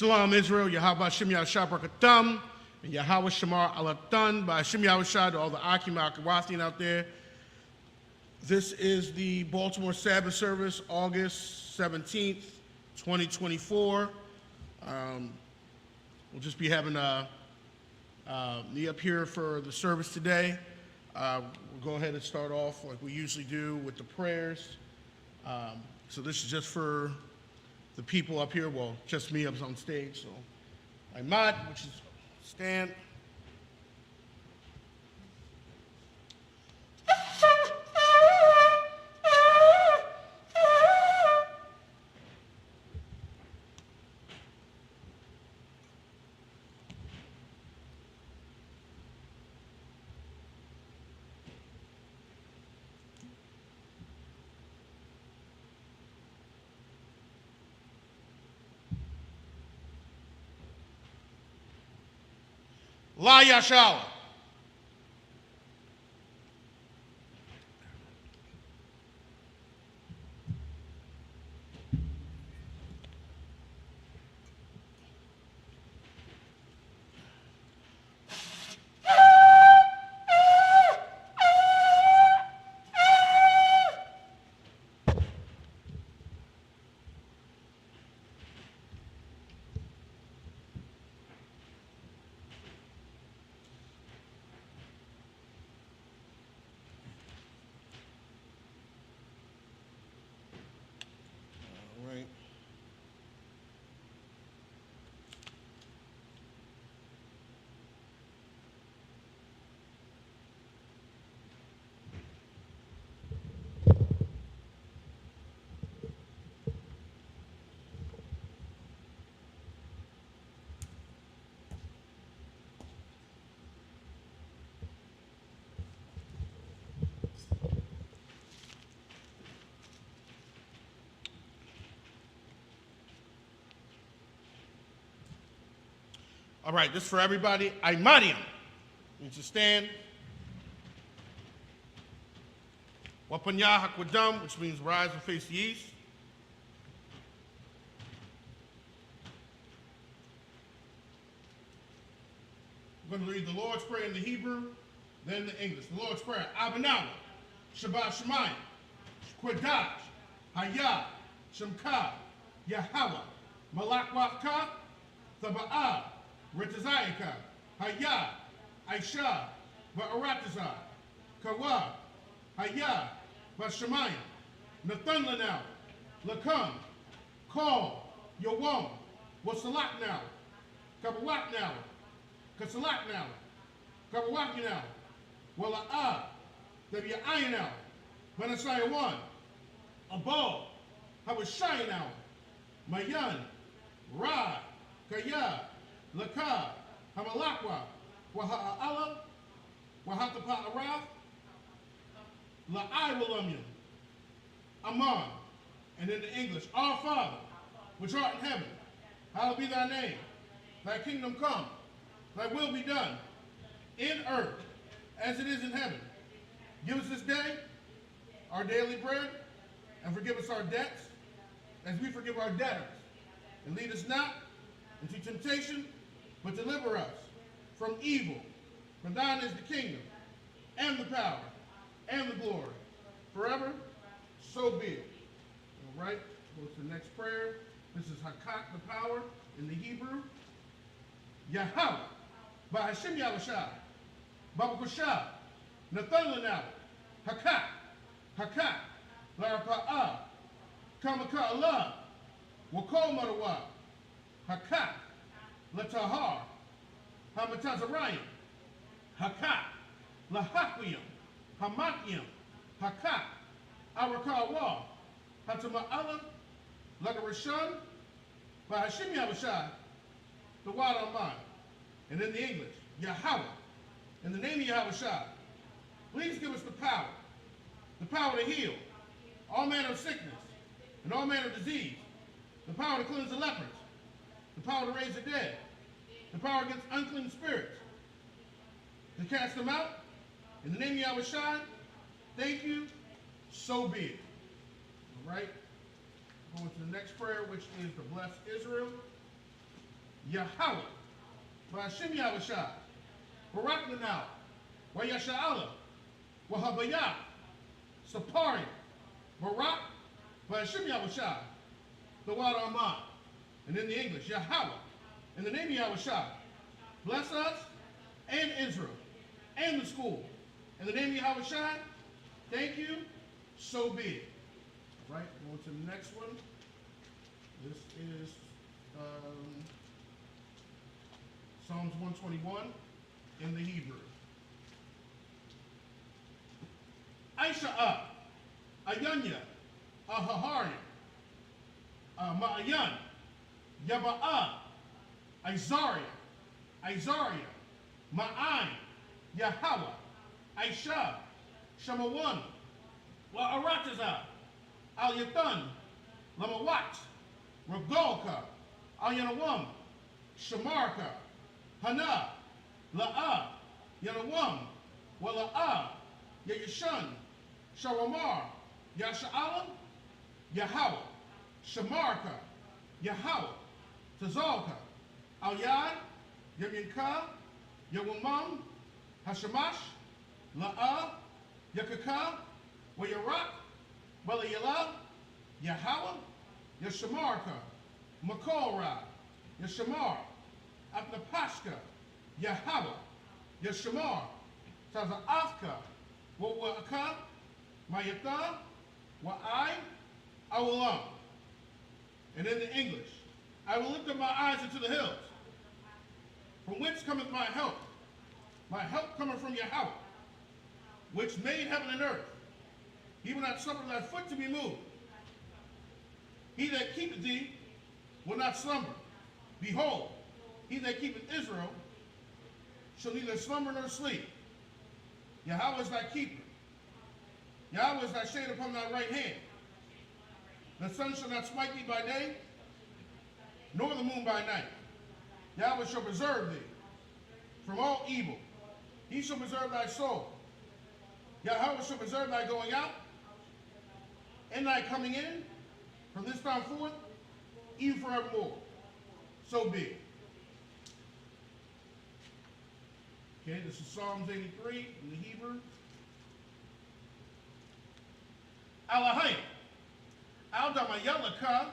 Shalom Israel, Yahweh Shem Yahshua Barakatam, and Yahweh Shamar Alatan, by Shem Yahshua to all the Akim Akawathien out there. This is the Baltimore Sabbath Service, August 17th, 2024. We'll just be having me up here for the service today. We'll go ahead and start off like we usually do with the prayers. So this is just for the people up here, well, just me up on stage. So my mod, which is stand. La Yashala. All right, this is for everybody. Aimadium means to stand. Wapanya Hakwadam, which means rise and face the east. We're going to read the Lord's Prayer in the Hebrew, then the English. The Lord's Prayer. Abanawa, Shabbat Shemayim, Quadash, Hayah, Shemka, Yahweh, Malakwaka, Thaba'ah, Ritazayaka, Hayah, Aisha, Ba'aratazah, Kawa, Hayah, Bashamayim, Nathan Lanau, Lakam, Call, Yawam, Wasalak now, Kabawak now, Kasalak now, Kabawaki now, Wala'ah, Dabi'ayin now, Manasaya 1, Abal, Hawashai now, Mayan, Ra, Kaya, Laka, Hamalakwa, Waha'ala, Wahatapa Araf, La'ai Walamyam, Aman, and in the English, Our Father, which art in heaven, hallowed be thy name, thy kingdom come, thy will be done, in earth, as it is in heaven. Give us this day our daily bread, and forgive us our debts, as we forgive our debtors. And lead us not into temptation, but deliver us from evil. For thine is the kingdom, and the power, and the glory, forever, so be it. All right, go to the next prayer. This is Hakak, the power, in the Hebrew. Yahweh, Ba'ashem Yahushua, Babakushah, Nathan Lanau, Hakak, Hakak, Larapa'ah, Kamaka Allah, Wakol Marawa, Hakak, Latahar, Hamatazarayim, Hakak, Lahakwium, Hamakium, Hakak, Arakawa, Hatama'alam, Lagarashan, Bahashim Yahushua, the Wad Alman, and in the English, Yahweh, in the name of Yahushua, please give us the power to heal all manner of sickness and all manner of disease, the power to cleanse the lepers, the power to raise the dead, the power against unclean spirits, to cast them out. In the name of Yahushua, thank you, so be it. All right, going to the next prayer, which is to bless Israel. Yahweh, Ba'ashim Yahushai, Barak Nanau, Wa Yasha'ala, Wahabayah, Sapari, Barak, Ba'ashim Yahushai, the word Aman. And in the English, Yahweh, in the name of Yahushai, bless us and Israel and the school. In the name of Yahushai, thank you, so be it. All right, going to the next one. This is Psalms 121 in the Hebrew. Aisha Ayanya, Ahahari, Ma'ayan, Yaba'a, Isaiah, Ma'ai, Yahweh, Aisha, Shemawan, Wa'arataza, Al-Yatan, Lamawat, Ragalka, Al-Yanawam, Shamarka, Hana, La'a, Yanawam, Wala'a, Yayashan, Sharamar, Yasha'alam, Yahweh, Shamarka, Yahweh, Tazalka, Al-Yad, Yaminka, Yawamam, Hashamash, La'a, Yakaka, Wayarak, Walayala, Yahweh, Yashamarka, Makorah, Yashamar, Abnapashka, Yahweh, Yashamar, Taza'afka, Wa'aka, Mayata, Wa'ai, Awalam. And in the English, I will lift up my eyes into the hills. From whence cometh my help? My help cometh from Yahweh, which made heaven and earth. He will not suffer thy foot to be moved. He that keepeth thee will not slumber. Behold, he that keepeth Israel shall neither slumber nor sleep. Yahweh is thy keeper. Yahweh is thy shade upon thy right hand. The sun shall not smite thee by day, nor the moon by night. Yahweh shall preserve thee from all evil. He shall preserve thy soul. Yahweh shall preserve thy going out and thy coming in from this time forth, even forevermore. So be it. Okay, this is Psalms 83 in the Hebrew. Alahayim, Al-Damayalaka,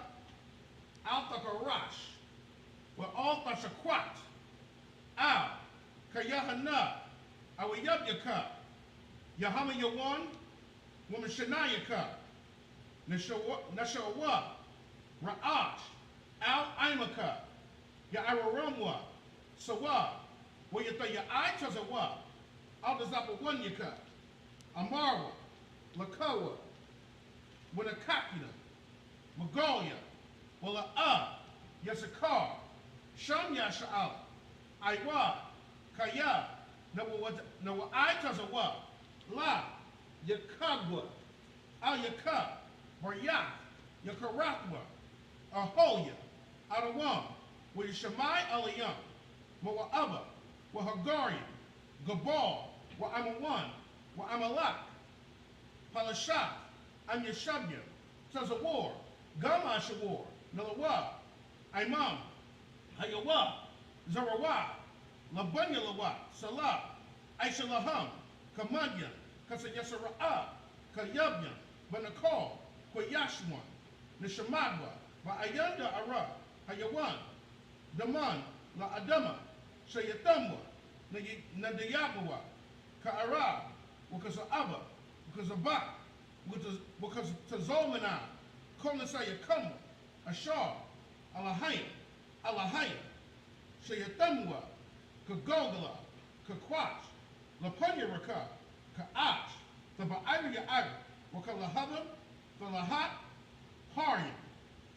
Al-Takarash, Wa-Al-Tashakwat, Al-Kayahana, Awayabyaka, Yahama Yawan, Womashanayaka, Nashawa, Ra'ash, Al-Imaka, Ya'araramwa, Sawa, Wayata Ya'ai Tazawa, Al-Dazapawanyaka, Amarwa, Lakawa, Winakakina, Magalia, Wala'a, Yasakar, Sham Yasha'al, Iwa, Kaya, Nawa'ai Tazawa, La, Yakagwa, Al Yaka, Baryath, Yakarathwa, Aholia, Adawam, Wayashamai Alayam, Mawa'aba, Wahagarian, Gabal, Wa'amawan, Wa'amalak, Palashat, Amyashabya, Tazawar, Gamashawar, Nalawa, Imam, Hayawa, Zarawa, Labanyalawa, Salah, Aishalaham, Kamadyan, Kasayasara'a, Kayabyan, Banakal, Kwayashwan, Nishamadwa, Ba'ayanda Ara, Hayawan, Daman, La Adama, Shayatamwa, Nadayabawa, Ka'ara, Wakaza'aba, Wakazabak, because Tazomana, Kolasaya Kamwa, Ashar, Alahaya, Shayatamwa, Kagogala, Kakwach, Lapanyaraka, Ka'ach, the Ba'ayriya Ira, Wakalahaba, the Lahat, Haryam,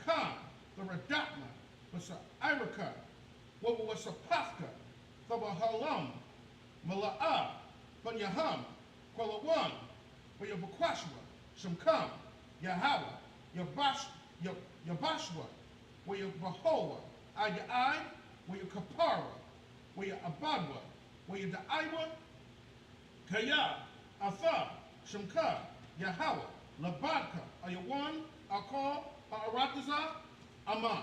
Khan, the Radatma, Wasa Iraka, Wawasapafka, the Bahalam, Mala'a, Banyaham, Kwalawan, Wayabakwashwa, Shamkam, Yahweh, Yabashwa, Wayabahoa, Ayai, Wayakapara, Wayabadwa, Wayadaiwa, Kaya, Atha, Shamka, Yahweh, Labadka, Ayawan, Akal, Arataza, Amah.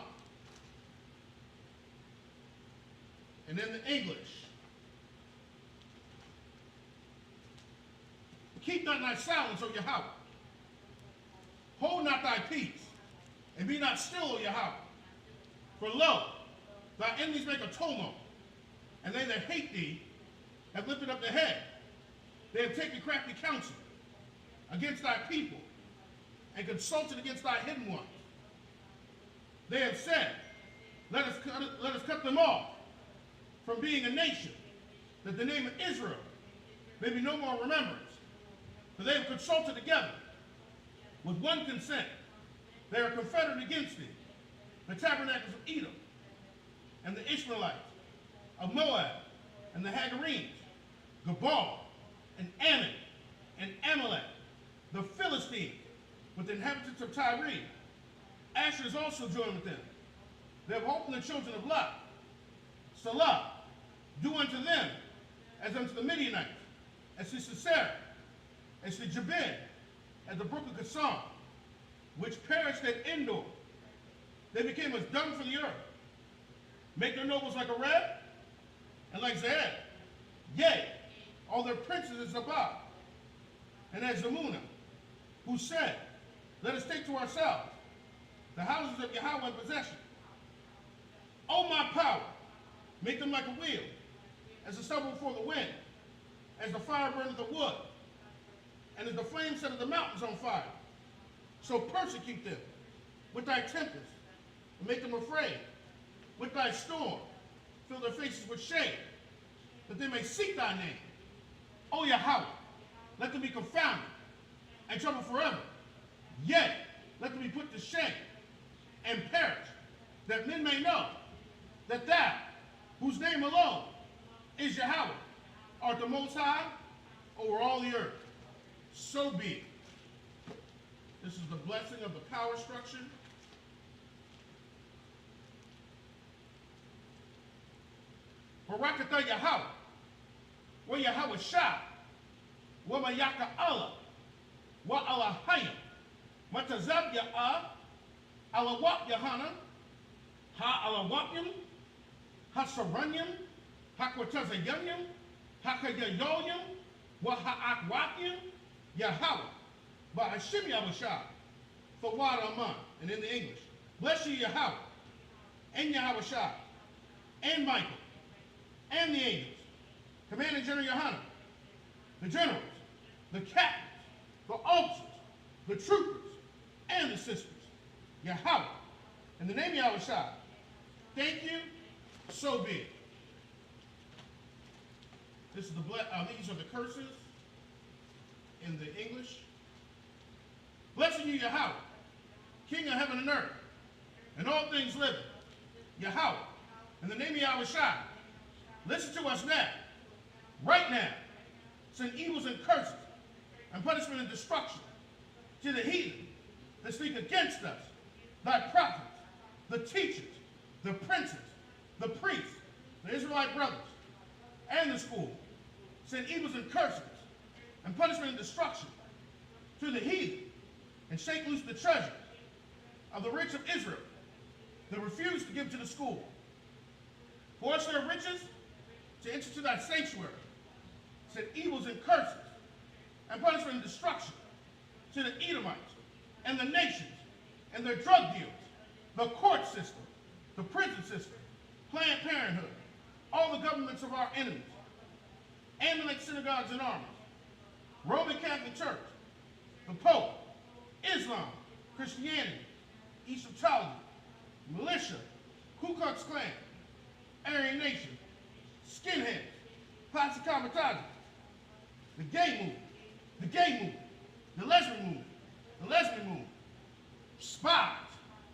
And in the English, keep not thy silence, O Yahweh. Hold not thy peace, and be not still, O Yahweh. For lo, thy enemies make a tumult, and they that hate thee have lifted up their head. They have taken crafty counsel against thy people, and consulted against thy hidden ones. They have said, let us cut them off from being a nation, that the name of Israel may be no more remembrance. For they have consulted together with one consent. They are confederate against thee, the tabernacles of Edom, and the Ishmaelites, of Moab, and the Hagarenes, Gabal, and Ammon, and Amalek, the Philistines, with the inhabitants of Tyre. Asher is also joined with them. They have opened the children of Lot. Salah, do unto them as unto the Midianites, as to Sisera, as to Jabin, as the brook of Kishon, which perished at Endor. They became as dung for the earth. Make their nobles like a Reb, and like Zahab. Yea, all their princes as Zabah, and as Zamunah, who said, let us take to ourselves the houses of Yahweh in possession. O my power, make them like a wheel, as the stubble before the wind, as the fire burneth the wood, and as the flame setteth the mountains on fire. So persecute them with thy tempest, and make them afraid. With thy storm, fill their faces with shame, that they may seek thy name. O Yahweh, let them be confounded and troubled forever. Yea, let them be put to shame and perish, that men may know that thou, whose name alone is Yahweh, art the Most High over all the earth. So be it. This is the blessing of the power structure. Barakatah Yahweh, wa Yahweh Shah, wa Mayaka Allah, wa Allahayim, Matazab Ya'ah, Alawap Yahana, Ha Alawapyim, Ha Saranyim, Ha Kwatazayamyim, Ha Kayayoyim, wa Ha'akwapyim, Yahweh, ba Hashim Yahushah, for Wad Aman, and in the English. Bless you, Yahweh, and Yahweh Shah, and Michael, and the angels, Commanding General Yohanan, the generals, the captains, the officers, the troopers, and the sisters. Yahweh, in the name of Yahweh Shah, thank you, so be it. This is these are the curses in the English. Blessing you, Yahweh, King of heaven and earth, and all things living. Yahweh, in the name of Yahweh Shah, listen to us now, right now. Send evils and curses and punishment and destruction to the heathen that speak against us, thy prophets, the teachers, the princes, the priests, the Israelite brothers, and the school. Send evils and curses and punishment and destruction to the heathen, and shake loose the treasure of the rich of Israel that refuse to give to the school. Force their riches to enter to thy sanctuary. Send evils and curses and punishment and destruction to the Edomites and the nations and their drug dealers, the court system, the prison system, Planned Parenthood, all the governments of our enemies, Amalek synagogues and armies, Roman Catholic Church, the Pope, Islam, Christianity, Egyptology, militia, Ku Klux Klan, Aryan Nation, skinheads, plastic kamikaze, the gay movement, the lesbian movement, spies,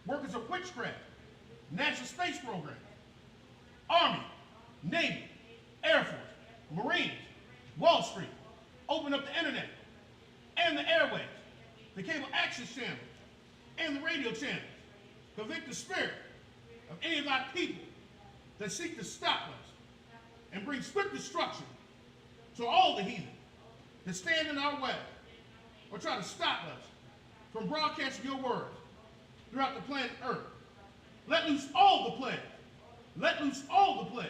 workers of witchcraft, National Space Program, Army, Navy, Air Force, Marines, Wall Street, open up the internet and the airwaves, the cable access channels, and the radio channels. Convict the spirit of any of our people that seek to stop us and bring swift destruction to all the heathen that stand in our way or try to stop us from broadcasting your words throughout the planet Earth. Let loose all the plague. Let loose all the plague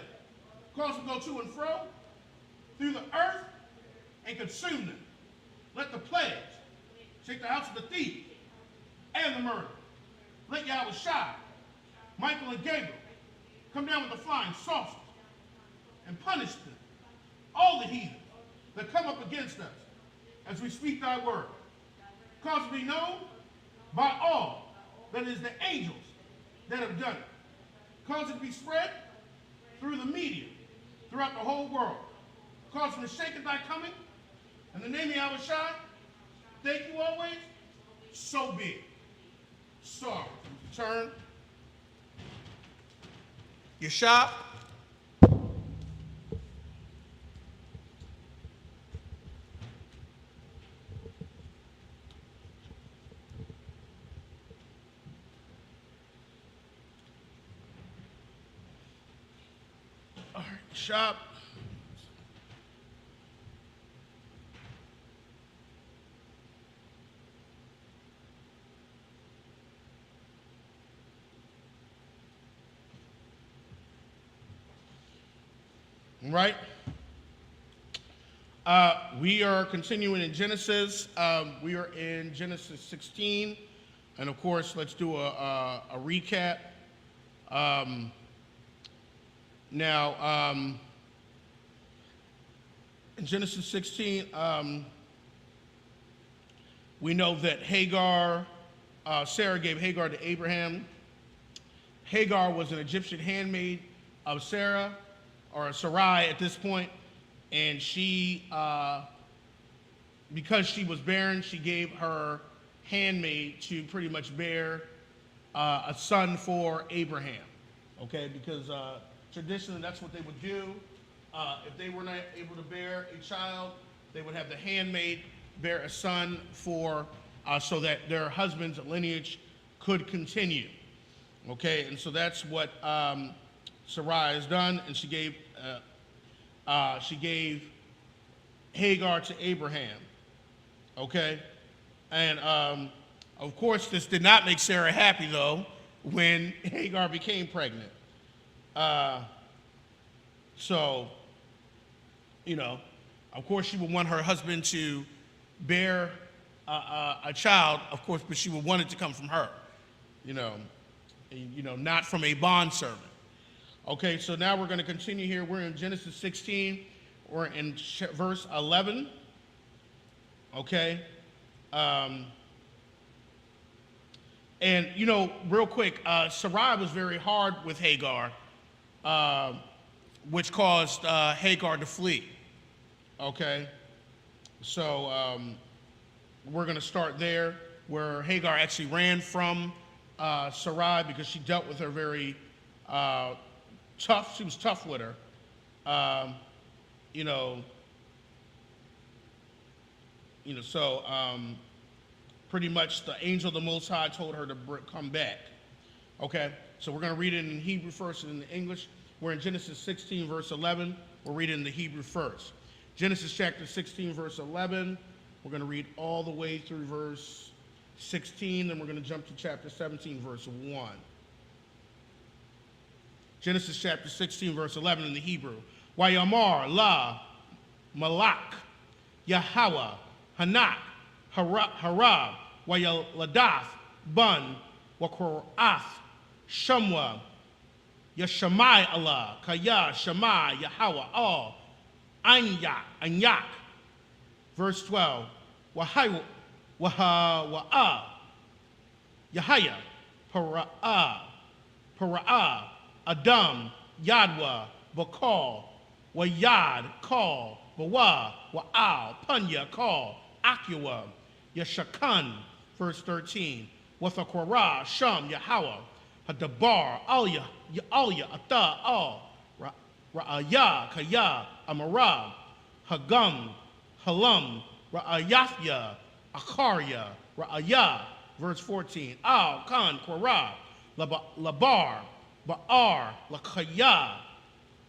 Cause them to go to and fro through the earth and consume them. Let the plagues shake the house of the thief and the murderer. Let Yahweh Shai, Michael and Gabriel come down with the flying saucers and punish them, all the heathen that come up against us as we speak thy word. Cause it to be known by all that it is the angels that have done it. Cause it to be spread through the media, throughout the whole world. Cause them to shake at thy coming. In the name of Yahweh Shai, thank you always. So be it. Sorry. Turn your shop. All right, shop. Right? We are continuing in Genesis. We are in Genesis 16. And of course, let's do a recap. Now, in Genesis 16, we know that Hagar, Sarah gave Hagar to Abraham. Hagar was an Egyptian handmaid of Sarah, or Sarai at this point, and she, because she was barren, she gave her handmaid to pretty much bear a son for Abraham, okay, because traditionally that's what they would do. If they were not able to bear a child, they would have the handmaid bear a son for, so that their husband's lineage could continue, okay, and so that's what Sarai has done, and she gave Hagar to Abraham. Okay, and of course, this did not make Sarah happy though when Hagar became pregnant. So, you know, of course, she would want her husband to bear a child, of course, but she would want it to come from her. You know, not from a bondservant. Okay, so now we're going to continue here. We're in Genesis 16. We're in verse 11. Okay. And, you know, real quick, Sarai was very hard with Hagar, which caused Hagar to flee. Okay. So we're going to start there, where Hagar actually ran from Sarai because she dealt with her very tough. She was tough with her. So pretty much the angel of the Most High told her to come back. Okay, so we're going to read it in Hebrew first and in English. We're in Genesis 16, verse 11. We're reading the Hebrew first. Genesis chapter 16, verse 11. We're going to read all the way through verse 16, then we're going to jump to chapter 17, verse 1. Genesis chapter 16, verse 11 in the Hebrew. Wayamar la malak Yahweh hanak harab wayaladath bun wakorath shamwa yashamai Allah kaya shamai Yahweh all anyak. Verse 12. Waha Yahaya Para'ah Adam Yadwa Bakal Wayad Kal Bawa Wa'al Punya Kal Akua Yashakan. Verse 13. Wathakora Sham Yahweh Hadabar Alya Ata Al Ra'aya Kaya Amarab Hagam Halam Ra'ayafya Akarya Ra'aya. Verse 14. Al Khan Korah Labar Ba'ar Lakaya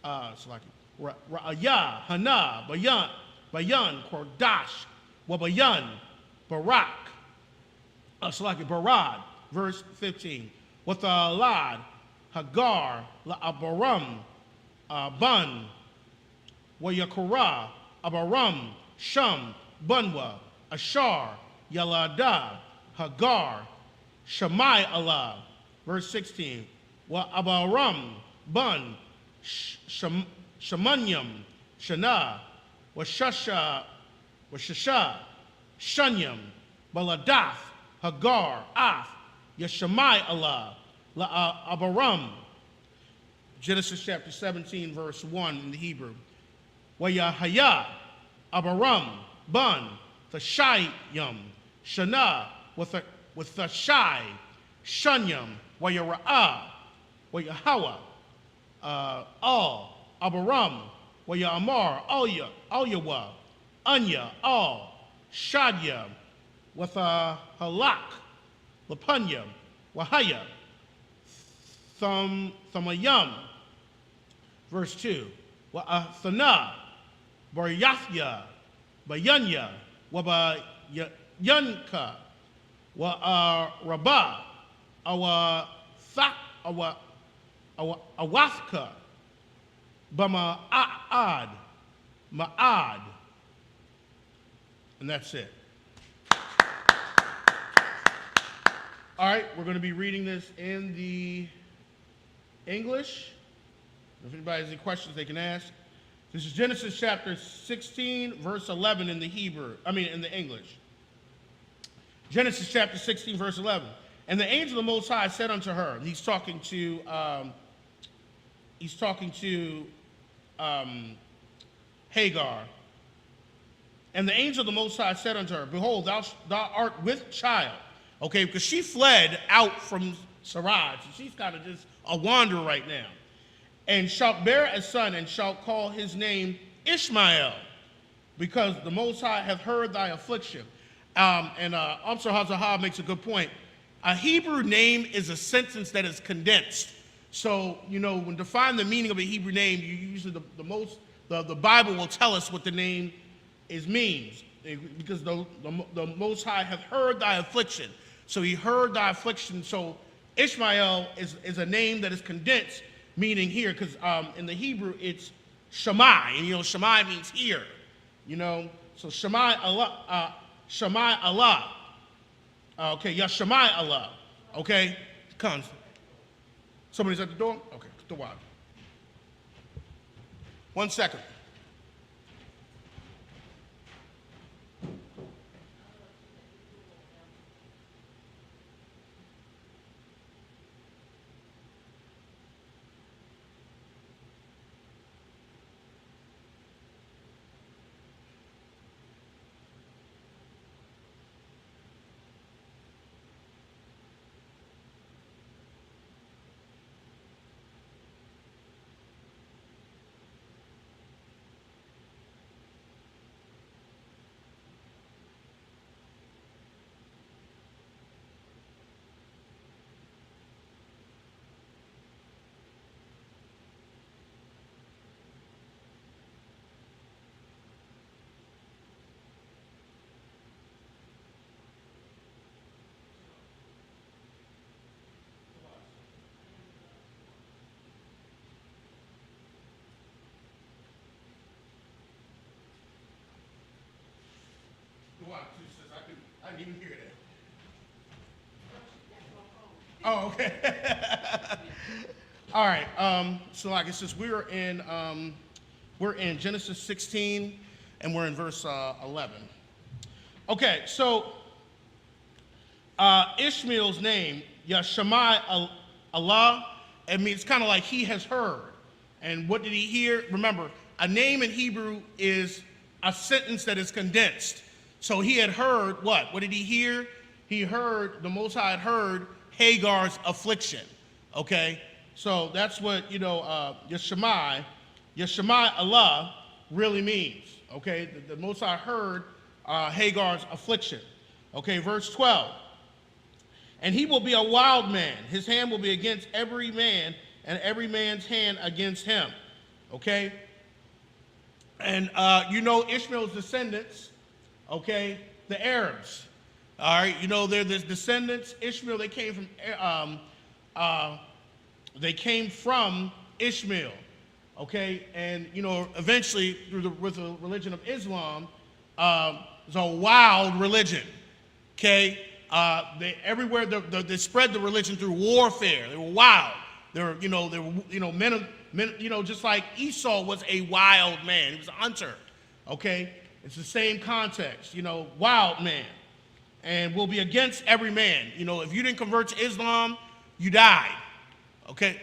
Ra'aya Hana Bayan Kordash Wabayan Barak Barad. Verse 15. Wathalad Hagar La'abaram Bun, Wayakura, Abaram, Shum, Bunwa, Ashar, Yalada, Hagar, Shammai Allah. Verse 16. Wa Abaram, Bun, Shamanyam, Shana, Washasha, Shunyam, Baladath, Hagar, Af, Yashamai Allah, La Abaram. Genesis chapter 17, verse 1 in the Hebrew. Wayahaya, Abaram, Bun, Thashayam, Shana, with Thashai, Shunyam, Wayara'ah, Wayahawa, Al, Abaram, Wayamar, Alyawa, Anya, Al, Shadya, with Halak, Lapunya, Wahaya, Thamayam. Verse 2. Wa'athana, Baryathya, Bayanya, Wabayanka, Wa'arabah, Awathka, Bama'ad, Ma'ad. And that's it. All right, we're going to be reading this in the English. If anybody has any questions, they can ask. This is Genesis chapter 16, verse 11 in the in the English. Genesis chapter 16, verse 11. And the angel of the Most High said unto her, he's talking to Hagar. And the angel of the Most High said unto her, behold, thou art with child. Okay, because she fled out from Sarai. So she's kind of just a wanderer right now. And shalt bear a son, and shalt call his name Ishmael, because the Most High hath heard thy affliction. Amsar Hazahah makes a good point. A Hebrew name is a sentence that is condensed. So, when define the meaning of a Hebrew name, you usually the Bible will tell us what the name means, because the Most High hath heard thy affliction. So he heard thy affliction. So Ishmael is a name that is condensed, meaning here, because in the Hebrew it's Shammai, and Shammai means here, So Shammai Allah, okay, Shammai Allah, okay, comes. Somebody's at the door. Okay, the wide. 1 second. I didn't even hear that. Oh, okay. All right. So like it says, we're in Genesis 16, and we're in verse 11. Okay, so Ishmael's name, Yashamai Allah, it means kind of like he has heard. And what did he hear? Remember, a name in Hebrew is a sentence that is condensed. So he had heard what? What did he hear? He heard, the Most High had heard Hagar's affliction. Okay? So that's what, Yashamai Allah really means. Okay? The Most High heard Hagar's affliction. Okay, verse 12. And he will be a wild man. His hand will be against every man, and every man's hand against him. Okay? And Ishmael's descendants, okay, the Arabs. All right, they're the descendants. Ishmael, they came from Ishmael. okay? And, eventually, with the religion of Islam, it's a wild religion, okay? Everywhere they spread the religion through warfare. They were wild. They were men, just like Esau was a wild man. He was a hunter, okay? It's the same context, wild man. And will be against every man. If you didn't convert to Islam, you died, okay?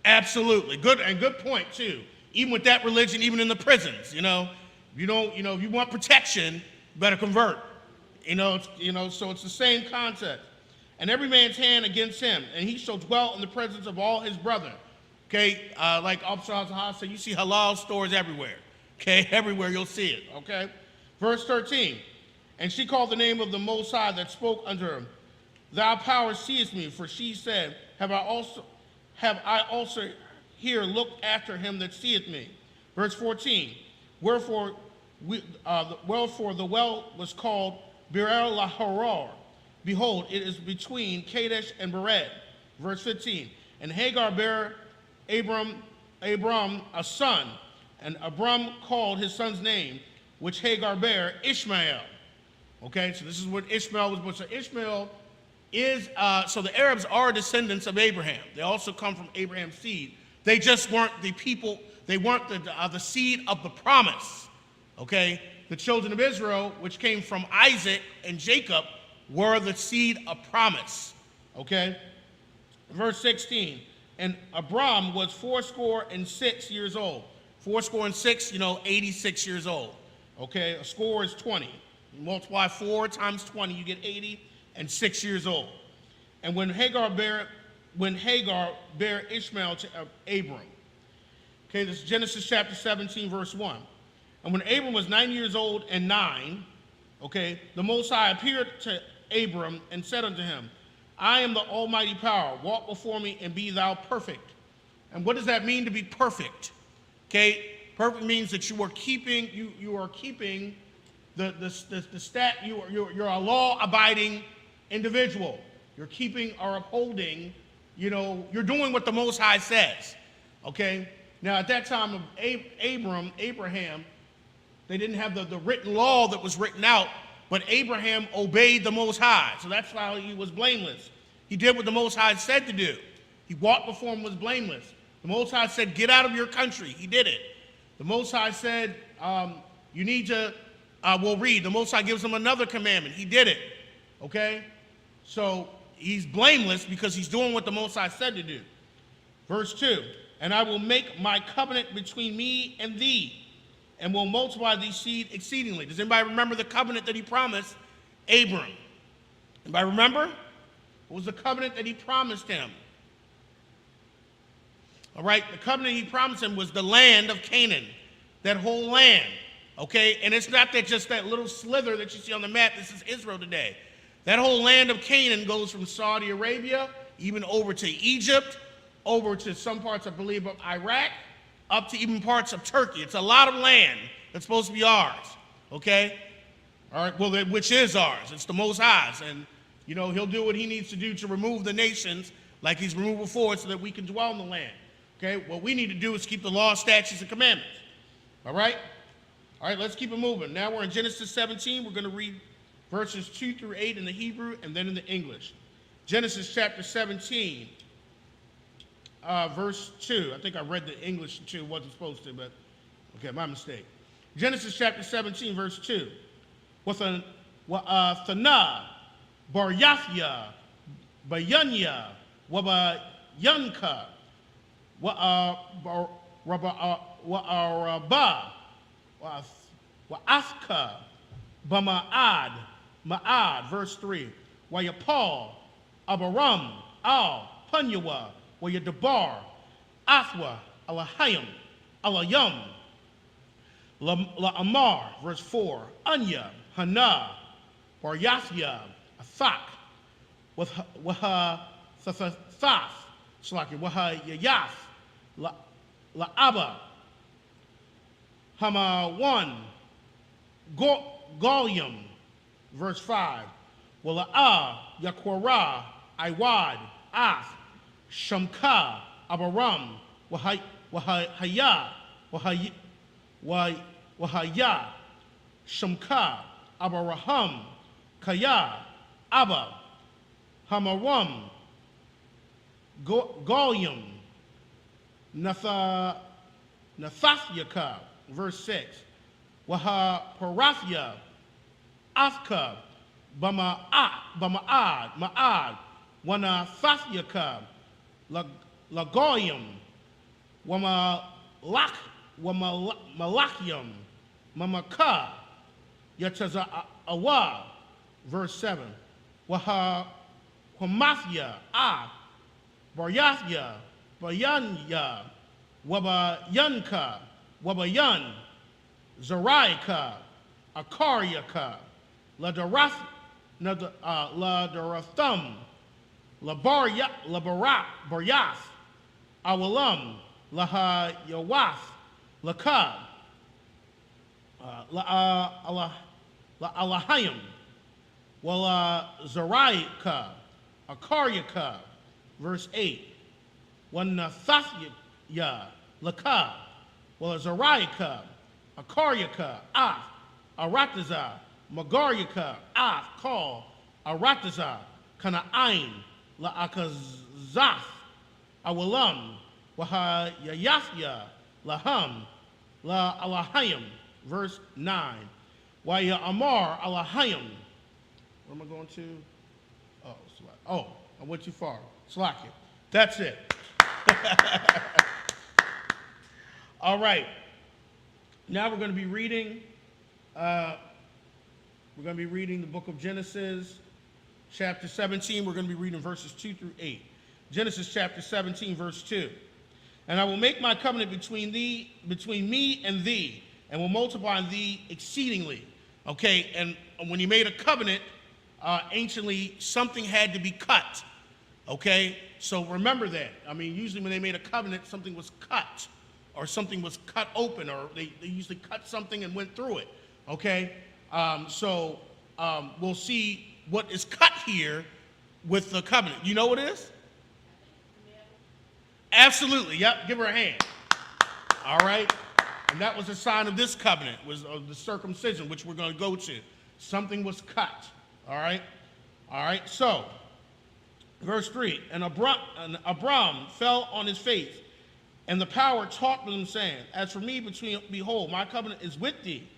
Absolutely. Good point too. Even with that religion, even in the prisons, if you want protection, you better convert. So it's the same concept. And every man's hand against him, and he shall dwell in the presence of all his brethren. Okay, like Officer Azahar said, you see halal stores everywhere. Okay, everywhere you'll see it. Okay, verse 13. And she called the name of the Most High that spoke unto her. Thou power seest me, for she said, Have I also here looked after him that seeth me? Verse 14. Wherefore the well was called Beer Lahai. Behold, it is between Kadesh and Bered. Verse 15. And Hagar bare Abram a son, and Abram called his son's name, which Hagar bare, Ishmael. Okay, so this is what Ishmael was born. So Ishmael is, so the Arabs are descendants of Abraham. They also come from Abraham's seed. They just weren't the people, they weren't the seed of the promise. Okay, the children of Israel, which came from Isaac and Jacob, were the seed of promise. Okay, verse 16. And Abram was 86 years old. 86, 86 years old. Okay, a score is 20. You multiply 4 times 20, you get 80, and 6 years old. And when Hagar bare Ishmael to Abram. Okay, this is Genesis chapter 17, verse 1. And when Abram was 9 years old and 9, okay, the Most High appeared to Abram and said unto him, I am the almighty power. Walk before me and be thou perfect. And what does that mean to be perfect? Okay, perfect means that you are keeping you're a law-abiding individual. You're keeping or upholding, you're doing what the Most High says. Okay? Now at that time of Abraham, they didn't have the written law that was written out, but Abraham obeyed the Most High. So that's why he was blameless. He did what the Most High said to do. He walked before him, was blameless. The Most High said, get out of your country. He did it. The Most High said, you need to, we'll read. The Most High gives him another commandment. He did it. Okay? So he's blameless because he's doing what the Most High said to do. Verse 2, and I will make my covenant between me and thee, and will multiply thee seed exceedingly. Does anybody remember the covenant that he promised Abram? Anybody remember? What was the covenant that he promised him? All right, the covenant he promised him was the land of Canaan, that whole land. Okay, and it's not that just that little slither that you see on the map. This is Israel today. That whole land of Canaan goes from Saudi Arabia, even over to Egypt, over to some parts, I believe, of Iraq, up to even parts of Turkey. It's a lot of land that's supposed to be ours, okay? All right, well, which is ours. It's the Most High's, and, he'll do what he needs to do to remove the nations like he's removed before so that we can dwell in the land, okay? What we need to do is keep the law, statutes, and commandments, all right? All right, let's keep it moving. Now we're in Genesis 17. We're going to read verses 2 through 8 in the Hebrew and then in the English. Genesis chapter 17. Verse 2. I think I read the English 2, wasn't supposed to, but okay, my mistake. Genesis chapter 17, verse 2. Thana, Bar Yathya, Bayunya, Wabayanka, Wa'araba, Wa'athka, Ma'ad, verse 3. Wayapal, Abaram, Al, Punyawa, Wayadabar, Athwa, Alahayim, Alayum, La'amar, verse 4. Anya, Hana, Bar Yathya, Athak, Waha Thathath, Waha Yayath, La'aba, Hama 1, Golium, Verse 5. Wala'ah, Yaquarah, Iwad, Ath, Shamka, Abaram, Wahaya, Wahaya, Shamka, Abaraham, Kaya, Abba, Hamaram, Goyim, Nathathiyaka, verse 6. Wahaparathia, Athka, Ma'ad, Wanathathiyaka, Lagoyim, Wamalakyam, Mamaka, Yataza'awa, verse 7. Wahamathya, Baryathya, Bayanya, Wabayanka, Wabayan, Zaraika, Akaryaka, Ladarathum, Baryath, Awalam, Lahayawath, Lakad, La'alahayim, Wala Zaraika, Akaryaka, verse 8. Wanathathya, Lakad, Wala Zaraika, Akaryaka, Arataza, Magaryaka, Kal, Arataza, Kana'ain, La'akazath, Awalam, Wahayayathya, Laham, La'alahayim, verse 9. Wa'ya'amar Alahayim. Where am I going to? I went too far. Slack it. That's it. All right. Now we're going to be reading. The book of Genesis, chapter 17. We're going to be reading verses 2 through 8. Genesis chapter 17, verse 2. And I will make my covenant between me and thee, and will multiply thee exceedingly. Okay, and when he made a covenant, anciently, something had to be cut. Okay, so remember that. I mean, usually when they made a covenant, something was cut, or something was cut open, or they usually cut something and went through it. Okay, we'll see what is cut here with the covenant. You know what it is? Absolutely. Yep. Give her a hand. All right. And that was a sign of this covenant, was the circumcision, which we're going to go to. Something was cut. All right. All right. So, verse 3. And Abram fell on his face, and the power talked with him, saying, As for me, behold, my covenant is with thee,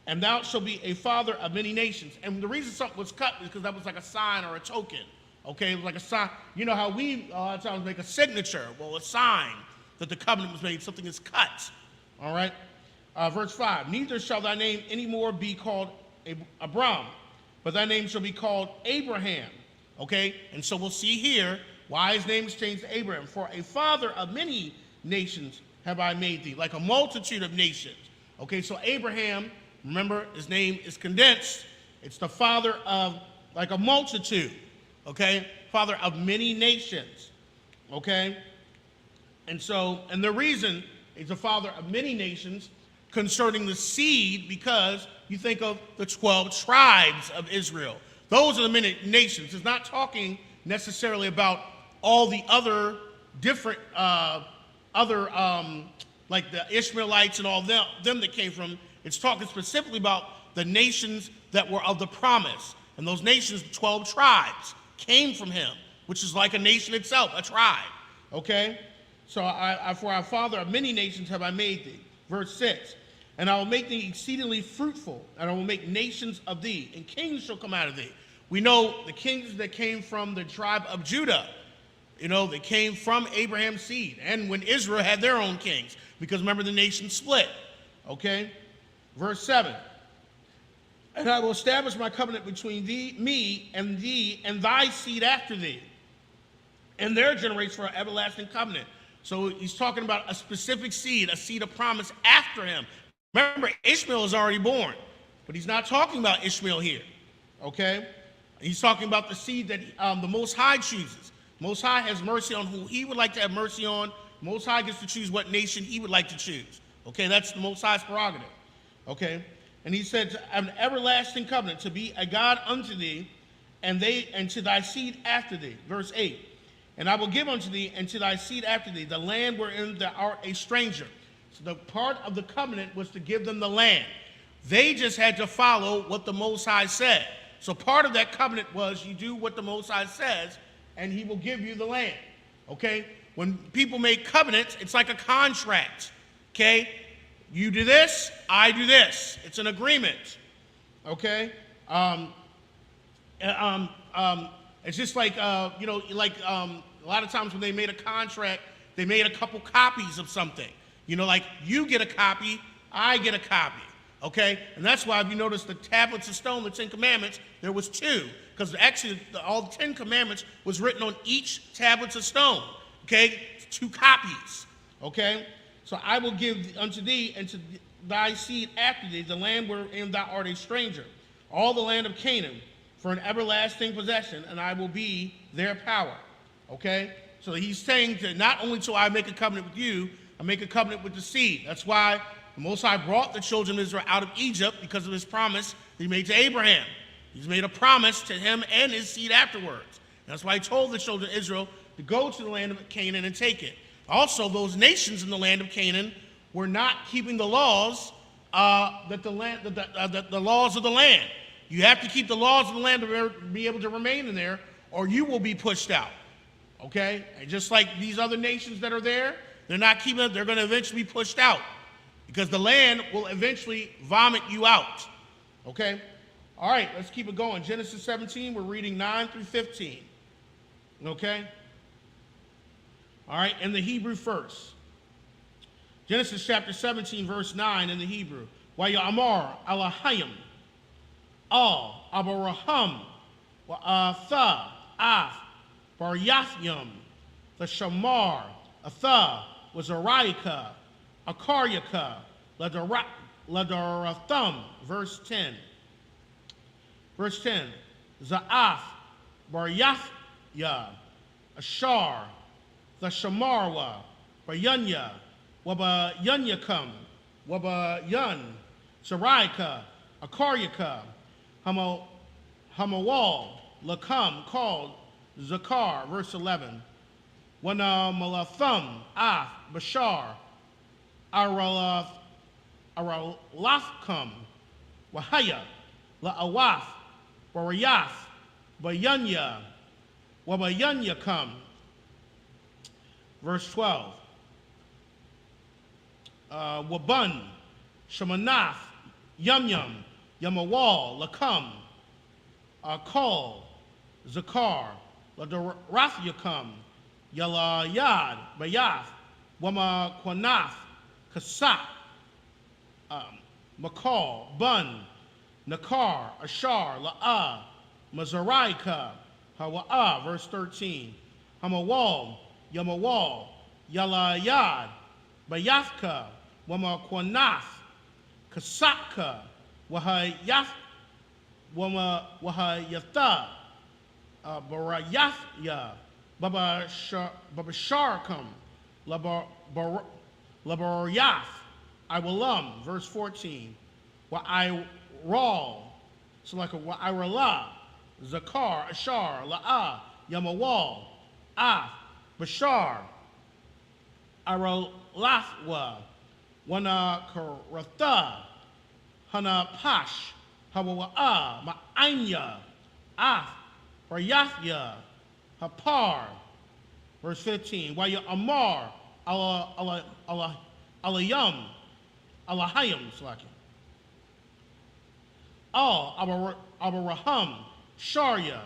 and thou shalt be a father of many nations. And the reason something was cut is because that was like a sign or a token. Okay, it was like a sign. You know how we a lot of times make a signature? Well, a sign that the covenant was made. Something is cut. All right. Verse 5. Neither shall thy name any more be called Abram, but thy name shall be called Abraham. Okay, and so we'll see here why his name is changed to Abraham. For a father of many nations have I made thee, like a multitude of nations. Okay, so Abraham, remember, his name is condensed. It's the father of like a multitude. Okay, father of many nations. Okay, and the reason he's a father of many nations concerning the seed, because you think of the 12 tribes of Israel. Those are the many nations. It's not talking necessarily about all the other different, like the Ishmaelites and all them that came from. It's talking specifically about the nations that were of the promise. And those nations, 12 tribes, came from him, which is like a nation itself, a tribe. Okay? So for our father of many nations have I made thee. Verse 6. And I will make thee exceedingly fruitful, and I will make nations of thee, and kings shall come out of thee. We know the kings that came from the tribe of Judah. You know, they came from Abraham's seed. And when Israel had their own kings, because remember the nation split. Okay? Verse 7. And I will establish my covenant between me, and thy seed after thee, and their generation for an everlasting covenant. So he's talking about a specific seed, a seed of promise after him. Remember, Ishmael is already born, but he's not talking about Ishmael here. Okay? He's talking about the seed that the Most High chooses. Most High has mercy on who he would like to have mercy on. Most High gets to choose what nation he would like to choose. Okay, that's the Most High's prerogative. Okay, And he said, an everlasting covenant, to be a God unto thee, and to thy seed after thee. Verse 8. And I will give unto thee and to thy seed after thee the land wherein thou art a stranger. So the part of the covenant was to give them the land. They just had to follow what the Most High said. So part of that covenant was you do what the Most High says, and he will give you the land. Okay? When people make covenants, it's like a contract. Okay? You do this, I do this. It's an agreement. Okay? It's just like, a lot of times when they made a contract, they made a couple copies of something. Like you get a copy, I get a copy. Okay? And that's why if you notice the tablets of stone, the 10 Commandments, there was 2. Because actually all the 10 Commandments was written on each tablets of stone. Okay? 2 copies. Okay? So I will give unto thee and to thy seed after thee the land wherein thou art a stranger, all the land of Canaan, for an everlasting possession, and I will be their power. Okay? So he's saying that not only till I make a covenant with you, I make a covenant with the seed. That's why the Most High brought the children of Israel out of Egypt, because of his promise he made to Abraham. He's made a promise to him and his seed afterwards. That's why he told the children of Israel to go to the land of Canaan and take it. Also, those nations in the land of Canaan were not keeping the laws the laws of the land. You have to keep the laws of the land to be able to remain in there, or you will be pushed out. Okay? And just like these other nations that are there, they're not keeping it, they're going to eventually be pushed out, because the land will eventually vomit you out. Okay? All right, let's keep it going. Genesis 17, we're reading 9 through 15. Okay? All right, in the Hebrew first. Genesis chapter 17, verse 9 in the Hebrew. Amar Elohim al abaraham tha af bar Yathyam the Shamar atha was Araika Akaryaka Ladaratham. Verse 10. Verse 10. Zaaf bar Yathya Ashar the Shamarwa Bayunya Waba Yunyakam Waba Yun Saraika Akaryaka Hamawal Lakam called Zakar. Verse 11. Wana Malatham Af Bashar Aralathkam Wahaya La'awaf Barayath Bayunya Wabayunyakam. Verse 12. Wabun, Shamanath, Yum, Yamawal, Lakam, Kol, Zakar, Ladarathyakum, Yalayad, Bayath, Wama Quanath, Kasak, Makal, Bun, Nakar, Ashar, La'ah, Mazaraika, Hawa'ah. Verse 13. Hamawal, Yamawal, Yalayad, Bayathka, Wamaquanath, Kasaka, Wahayatha, Barayathya, Babasharkam, Labaryath, Iwalam. Verse 14. Wa'Iral, so like a Wa'Irala, Zakar, Ashar, La'ah, Yamawal, Af, Bashar, Aralathwa, Wana Karatha, Hana Pash, Hawa'a, Ma'anya, Af, Rayathya, Hapar. Verse 15. Waya Amar, Alayam, Alahayam, Abaraham, Sharia,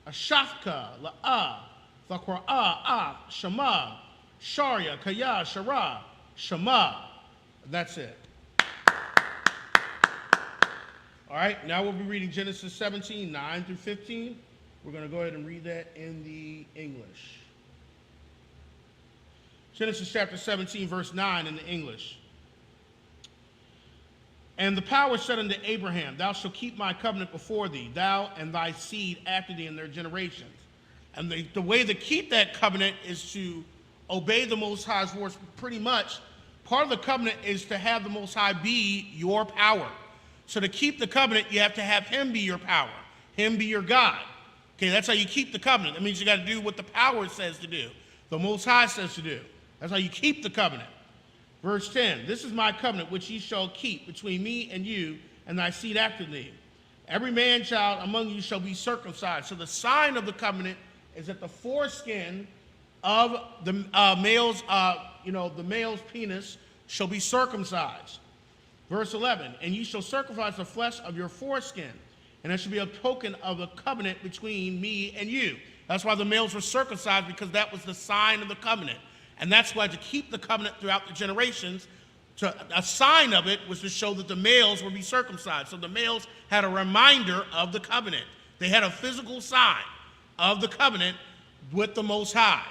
Ashafka, La'ah, Thakra'ah, Shema, Sharia, Kaya, Shara, Shema. That's it. All right, now we'll be reading Genesis 17, 9 through 15. We're going to go ahead and read that in the English. Genesis chapter 17, verse 9 in the English. And the power said unto Abraham, Thou shalt keep my covenant before thee, thou and thy seed after thee in their generations. And the way to keep that covenant is to obey the Most High's words. Pretty much, part of the covenant is to have the Most High be your power. So to keep the covenant, you have to have him be your power, him be your God. Okay, that's how you keep the covenant. That means you got to do what the power says to do, the Most High says to do. That's how you keep the covenant. Verse 10, this is my covenant which ye shall keep between me and you and thy seed after thee. Every man child among you shall be circumcised. So the sign of the covenant is that the foreskin of the the male's penis shall be circumcised. Verse 11, and ye shall circumcise the flesh of your foreskin, and that shall be a token of the covenant between me and you. That's why the males were circumcised, because that was the sign of the covenant. And that's why, to keep the covenant throughout the generations, a sign of it was to show that the males would be circumcised. So the males had a reminder of the covenant. They had a physical sign of the covenant with the Most High.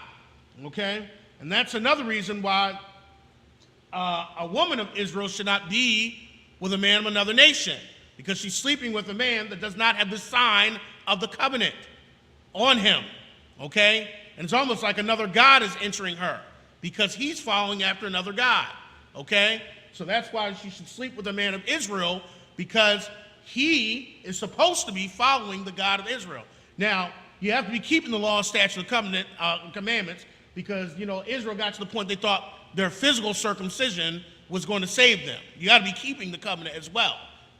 Okay? And that's another reason why a woman of Israel should not be with a man of another nation, because she's sleeping with a man that does not have the sign of the covenant on him. Okay? And it's almost like another god is entering her, because he's following after another god. Okay? So that's why she should sleep with a man of Israel, because he is supposed to be following the God of Israel. Now, you have to be keeping the law, statute, and covenant commandments, because, Israel got to the point they thought their physical circumcision was going to save them. You got to be keeping the covenant as well.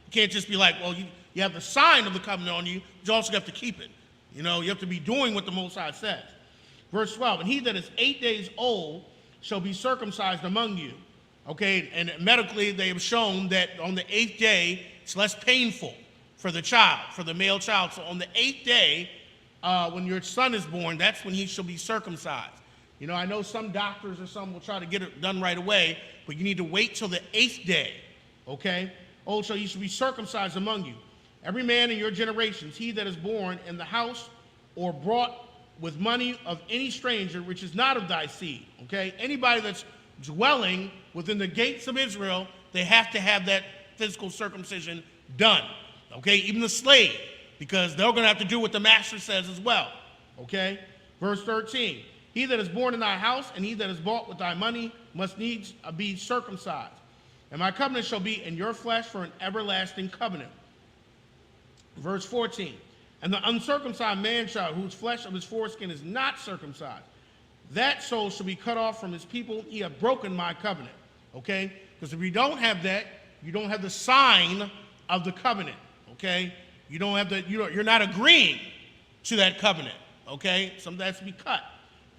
You can't just be like, well, you have the sign of the covenant on you, but you also have to keep it. You have to be doing what the Most High says. Verse 12, and he that is 8 days old shall be circumcised among you. Okay, and medically they have shown that on the 8th day, it's less painful for the child, for the male child. So on the 8th day, when your son is born, that's when he shall be circumcised. I know some doctors or some will try to get it done right away, but you need to wait till the 8th day, okay? Also, you shall be circumcised among you. Every man in your generations, he that is born in the house or brought with money of any stranger which is not of thy seed, okay? Anybody that's dwelling within the gates of Israel, they have to have that physical circumcision done, okay? Even the slave, because they're going to have to do what the master says as well, okay? Verse 13, he that is born in thy house and he that is bought with thy money must needs be circumcised. And my covenant shall be in your flesh for an everlasting covenant. Verse 14, and the uncircumcised man-child whose flesh of his foreskin is not circumcised, that soul shall be cut off from his people. He hath broken my covenant. Okay? Because if you don't have that, you don't have the sign of the covenant. Okay? You don't have you're not agreeing to that covenant. Okay? Something has to be cut.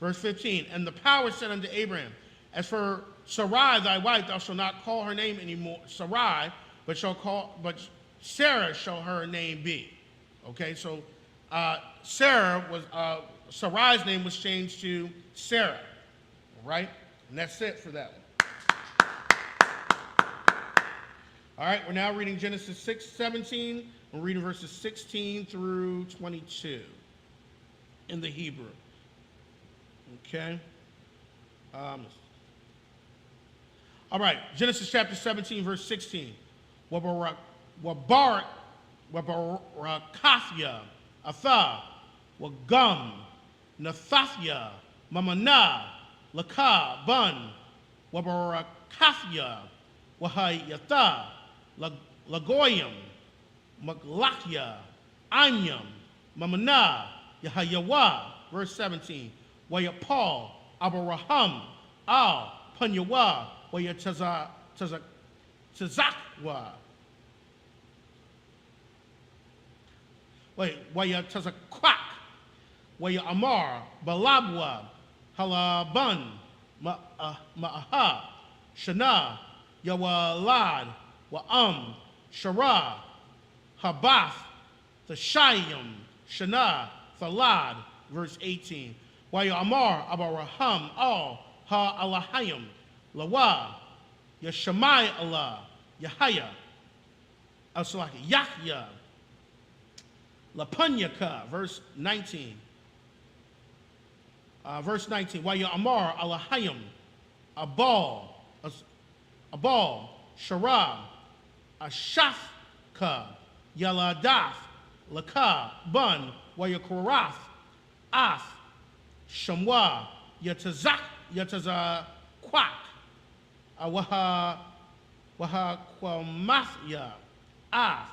Verse 15, and the power said unto Abraham, as for Sarai thy wife, thou shalt not call her name anymore Sarai, but Sarah shall her name be. Okay, so Sarai's name was changed to Sarah. All right? And that's it for that one. All right, we're now reading Genesis 6:17. We're reading verses 16 through 22 in the Hebrew. Okay? All right, Genesis chapter 17, verse 16. Wabarakafya, Atha, Wagum, Nathathya, Mamana, Laka, Bun, Wabarakafya, Wahayatha, Lagoyim, Maglakya, Anyam, Mamana, Yahayawa, verse 17. Wayapal, Abraham, Al, Panyawa, Wayatazakwa, Wayatazakwak, Wayamar, Balabwa, Halaban, Ma'aha, Shana, Yawalad, Wa'am, Shara, Habath, Thashayim, Shana, Thalad, verse 18. Wayamar, Abraham, Al, Ha-Alahayim, Lawa, Yashamai Allah, Yahaya, Yahya, Lapanyaka, verse 19. Verse 19. Wayamar Alahayim, Abal, Shara, Ashafka, Yaladath, Laka, Bun, Wayakorath, Ath, Shamwa, Yatazakwak, Wahakwamathya, Af,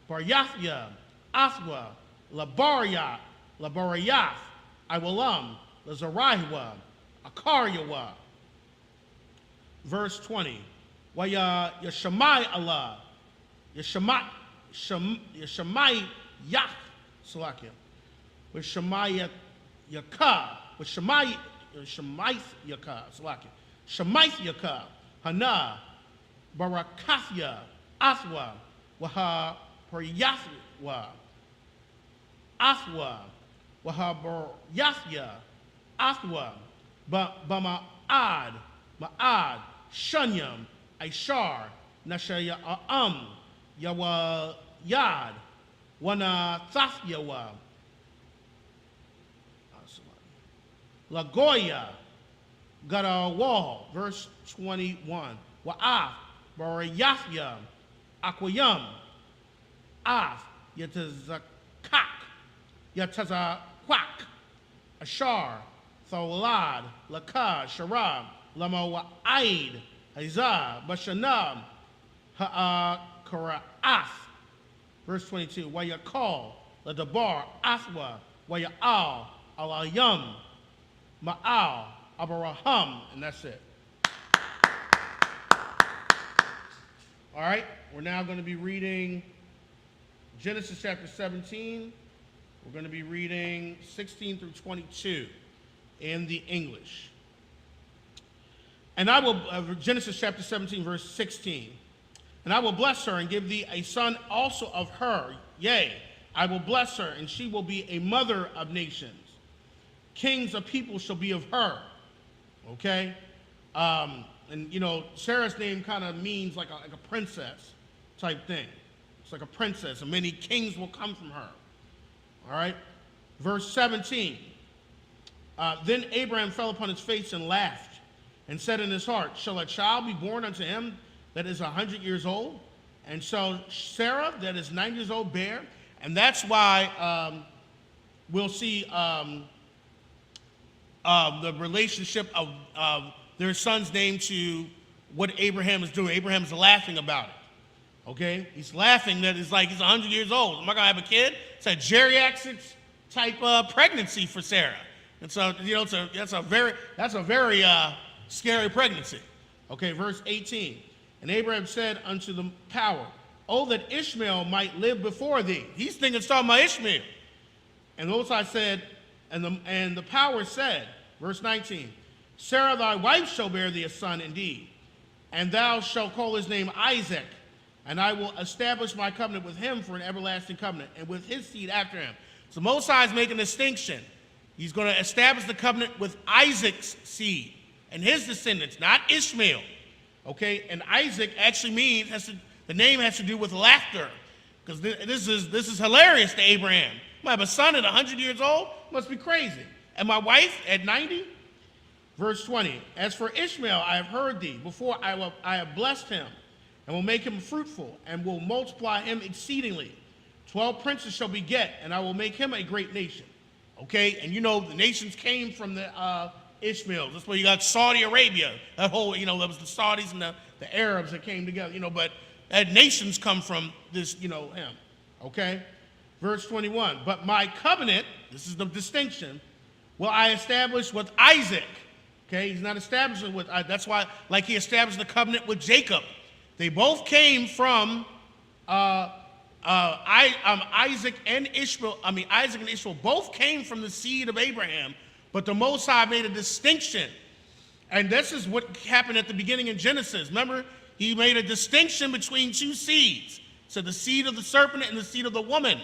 Baryathya, Athwa, Labariath, Iwalam, Lazariwa, Akaryawa. Verse 20. Waya Yashamai Allah, Yashamai Yach, Salakia, with Shemai Yakah, with Shemaith Yakah, Salakia, Shemaith Yakah, Hana, Barakathya, Athwa, Waha Paryathwa, Athwa, Waha Baryathya, Athwa, Ma'ad, Shunyam, Aishar, Nashaya Yawa Yad, Wana Thafyawa, Lagoya, Gadawal, verse 21. Wa'af, Barayafya, Aquayam, Af, Yatazakak, Yatazakwak, Ashar, Thawlad, Lakah, Sharab, Lama Wa'aid, Hazah, Bashanam, Ha'akara'af. Verse 22. Wayakal, Ladabar, Athwa, Waya'al, Alayam, Ma'al, Abaraham, and that's it. All right, we're now going to be reading Genesis chapter 17. We're going to be reading 16 through 22 in the English. And I will, Genesis chapter 17, verse 16. And I will bless her and give thee a son also of her. Yea, I will bless her, and she will be a mother of nations. Kings of people shall be of her. Okay? And, you know, Sarah's name kind of means like a princess type thing. It's like a princess, and many kings will come from her. All right? Verse 17. Then Abraham fell upon his face and laughed, and said in his heart, shall a child be born unto him that is 100 years old? And so Sarah, that is 90 years old, bare. And that's why we'll see the relationship of their son's name to what Abraham is doing. Abraham's laughing about it. Okay? He's laughing that it's like he's 100 years old. Am I going to have a kid? It's a geriatric type pregnancy for Sarah. And so, you know, that's a very scary pregnancy. Okay, verse 18. And Abraham said unto the power, oh, that Ishmael might live before thee. He's thinking it's talking about Ishmael. And the Most High said, and the power said, verse 19, Sarah thy wife shall bear thee a son indeed, and thou shalt call his name Isaac, and I will establish my covenant with him for an everlasting covenant, and with his seed after him. So Most High is making a distinction. He's going to establish the covenant with Isaac's seed and his descendants, not Ishmael. Okay, and Isaac actually means, the name has to do with laughter, because this is hilarious to Abraham. I have a son at 100 years old? Must be crazy. And my wife at 90? Verse 20, as for Ishmael, I have heard thee. Before I have blessed him, and will make him fruitful, and will multiply him exceedingly. 12 princes shall beget, and I will make him a great nation. Okay, and you know the nations came from the Ishmael. That's where you got Saudi Arabia. That whole, you know, that was the Saudis and the Arabs that came together, you know, but nations come from this, you know, him. Okay? Verse 21, but my covenant, this is the distinction, will I establish with Isaac. Okay, he's not establishing with, that's why, like he established the covenant with Jacob. They both came from Isaac and Ishmael. Isaac and Ishmael both came from the seed of Abraham, but the Most High made a distinction. And this is what happened at the beginning in Genesis. Remember, he made a distinction between two seeds. So the seed of the serpent and the seed of the woman.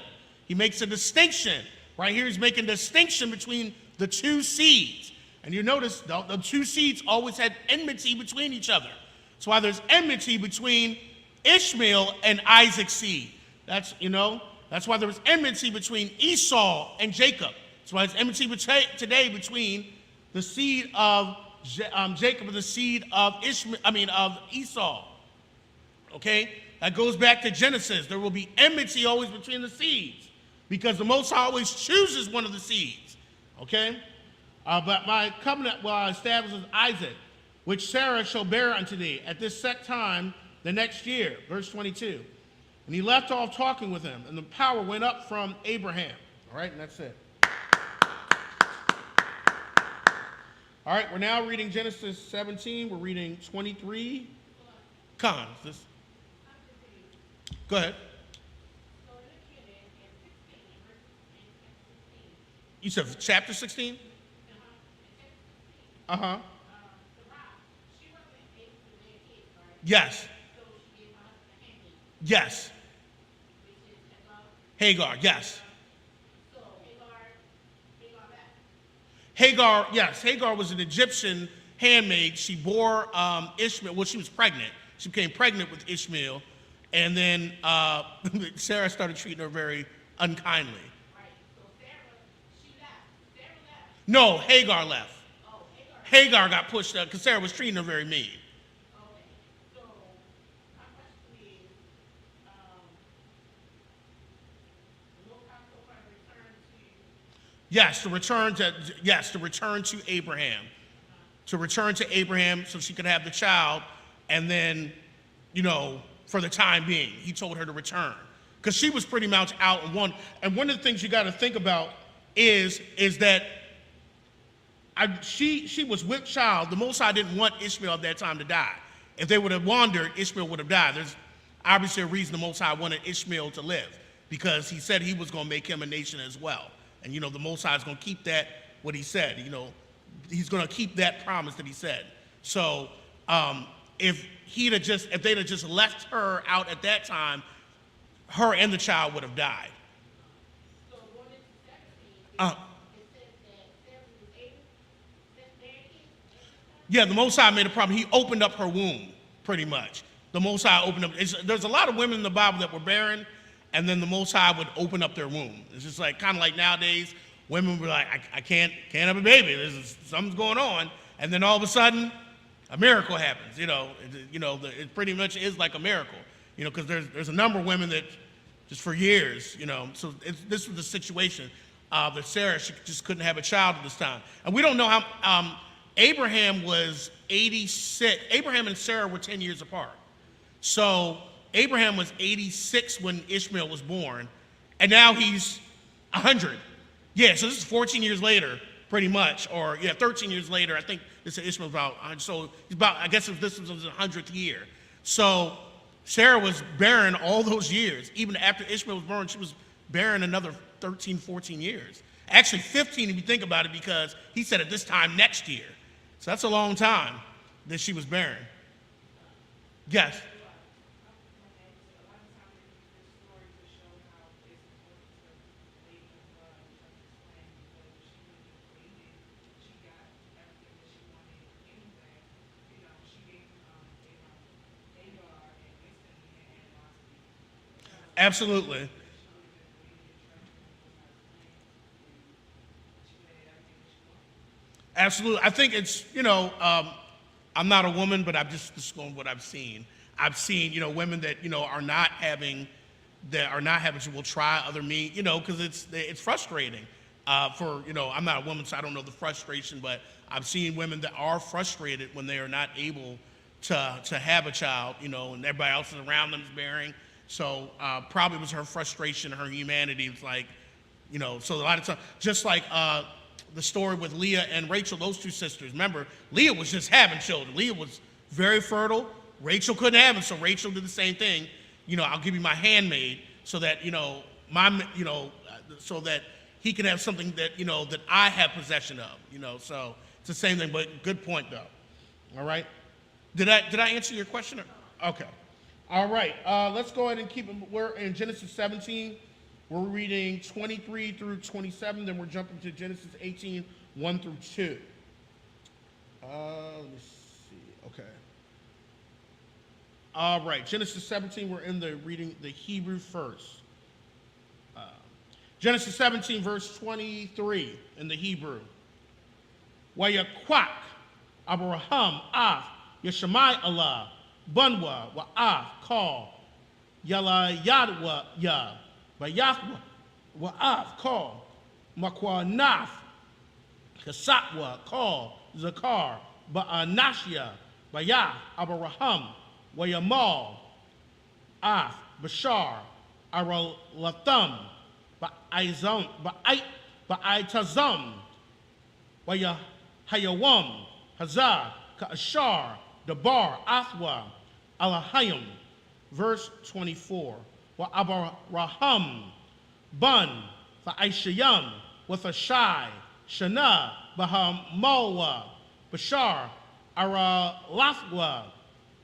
He makes a distinction. Right here, he's making a distinction between the two seeds. And you notice the two seeds always had enmity between each other. That's why there's enmity between Ishmael and Isaac's seed. That's why there was enmity between Esau and Jacob. That's why there's enmity today between the seed of Jacob and the seed of Esau. Okay? That goes back to Genesis. There will be enmity always between the seeds because the Most High always chooses one of the seeds. Okay? But my covenant will I establish with Isaac, which Sarah shall bear unto thee at this set time the next year. Verse 22. And he left off talking with him, and the power went up from Abraham. All right, and that's it. All right, we're now reading Genesis 17. We're reading 23. Con, go ahead. You said chapter 16? Uh-huh. Yes. Yes. Hagar, yes. Hagar, yes. Hagar was an Egyptian handmaid. She bore Ishmael. Well, she was pregnant. She became pregnant with Ishmael. And then Sarah started treating her very unkindly. Right. So she left. Sarah left. No, Hagar left. Oh, Hagar got pushed up because Sarah was treating her very mean. Yes, to return to Abraham. To return to Abraham so she could have the child, and then, for the time being, he told her to return. Because she was pretty much out and one. And one of the things you got to think about is that she was with child. The Most High didn't want Ishmael at that time to die. If they would have wandered, Ishmael would have died. There's obviously a reason the Most High wanted Ishmael to live, because he said he was going to make him a nation as well. And, the Most High is going to keep that, what he said. He's going to keep that promise that he said. So if they'd have just left her out at that time, her and the child would have died. So going into 17, it says that Sarah was able to bear kids? Yeah, the Most High made a problem. He opened up her womb, pretty much. The Most High opened up. There's a lot of women in the Bible that were barren, and then the Most High would open up their womb. It's just like kind of like nowadays, women were like, I can't have a baby. Something's going on, and then all of a sudden, a miracle happens. It pretty much is like a miracle. Because there's a number of women that just for years, So this was the situation that Sarah, she just couldn't have a child at this time, and we don't know how. Abraham was 86. Abraham and Sarah were 10 years apart, so Abraham was 86 when Ishmael was born, and now he's 100. Yeah, so this is 14 years later, pretty much, 13 years later. I think this is Ishmael's about, so he's about, I guess if this was his 100th year. So Sarah was barren all those years. Even after Ishmael was born, she was barren another 13, 14 years. Actually 15 if you think about it, because he said at this time next year. So that's a long time that she was barren. Yes. Absolutely. Absolutely. I think it's, I'm not a woman, but I'm just going with what I've seen. I've seen, women that, are not having, will try other means, because it's frustrating. I'm not a woman, so I don't know the frustration, but I've seen women that are frustrated when they are not able to have a child, and everybody else is around them is bearing. So probably was her frustration, her humanity. It's like, so a lot of times, just like the story with Leah and Rachel, those two sisters. Remember, Leah was just having children. Leah was very fertile. Rachel couldn't have it, so Rachel did the same thing. I'll give you my handmaid so that, so that he can have something that, that I have possession of, So it's the same thing, but good point, though. All right? Did I answer your question? Okay. All right, let's go ahead and keep it. We're in Genesis 17. We're reading 23 through 27. Then we're jumping to Genesis 18, 1 through 2. Let me see. Okay. All right, Genesis 17. We're reading the Hebrew first. Genesis 17, verse 23 in the Hebrew. Wayakwak Abraham af Yeshamai Allah. Bunwa wa'af call yala yadwa ya bayafwa wa'af call makwa naf kasatwa call zakar ba'anashya bayaf abraham wayamal af Bashar, Aralatham, Ba'itazam, Hayawam, Hazah, Ka'ashar, Dabar, Athwa, Alahayim. Verse 24. Wa Abaraham, Bun, Fa'ishayam, with a Shai, Shana, Bahamalwa, Bashar, Aralathwa.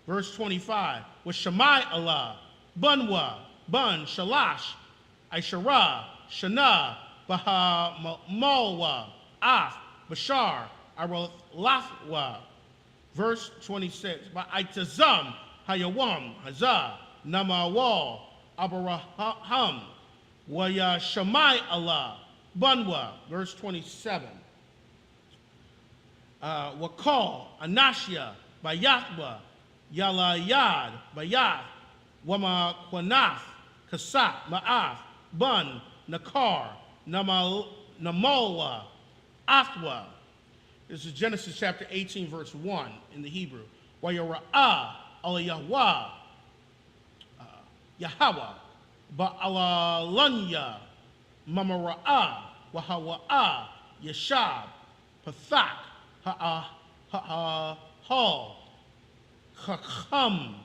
Verse 25. With Shammai Allah, Bunwa, Bun, Shalash, Aishara, Shana, Bahamalwa, Af, Bashar, Aralathwa. Verse 26. Ba'itazam, Hayawam, Hazah, Namawal, Abaraham, Waya Shammai Allah, Bunwa. Verse 27. Wakal, Anashia, Bayathwa, Yalayad, Bayath, Wama Quanath, Kasat, Ma'ath, Bun, Nakar, Namola, Athwa. This is Genesis chapter 18, verse 1 in the Hebrew. Wayara'ah, ala Yahweh, Yahweh, Ba'alalunya, Mamara'ah, Wahawa'ah, Yeshab, Pathak, Ha'ahal, Chacham,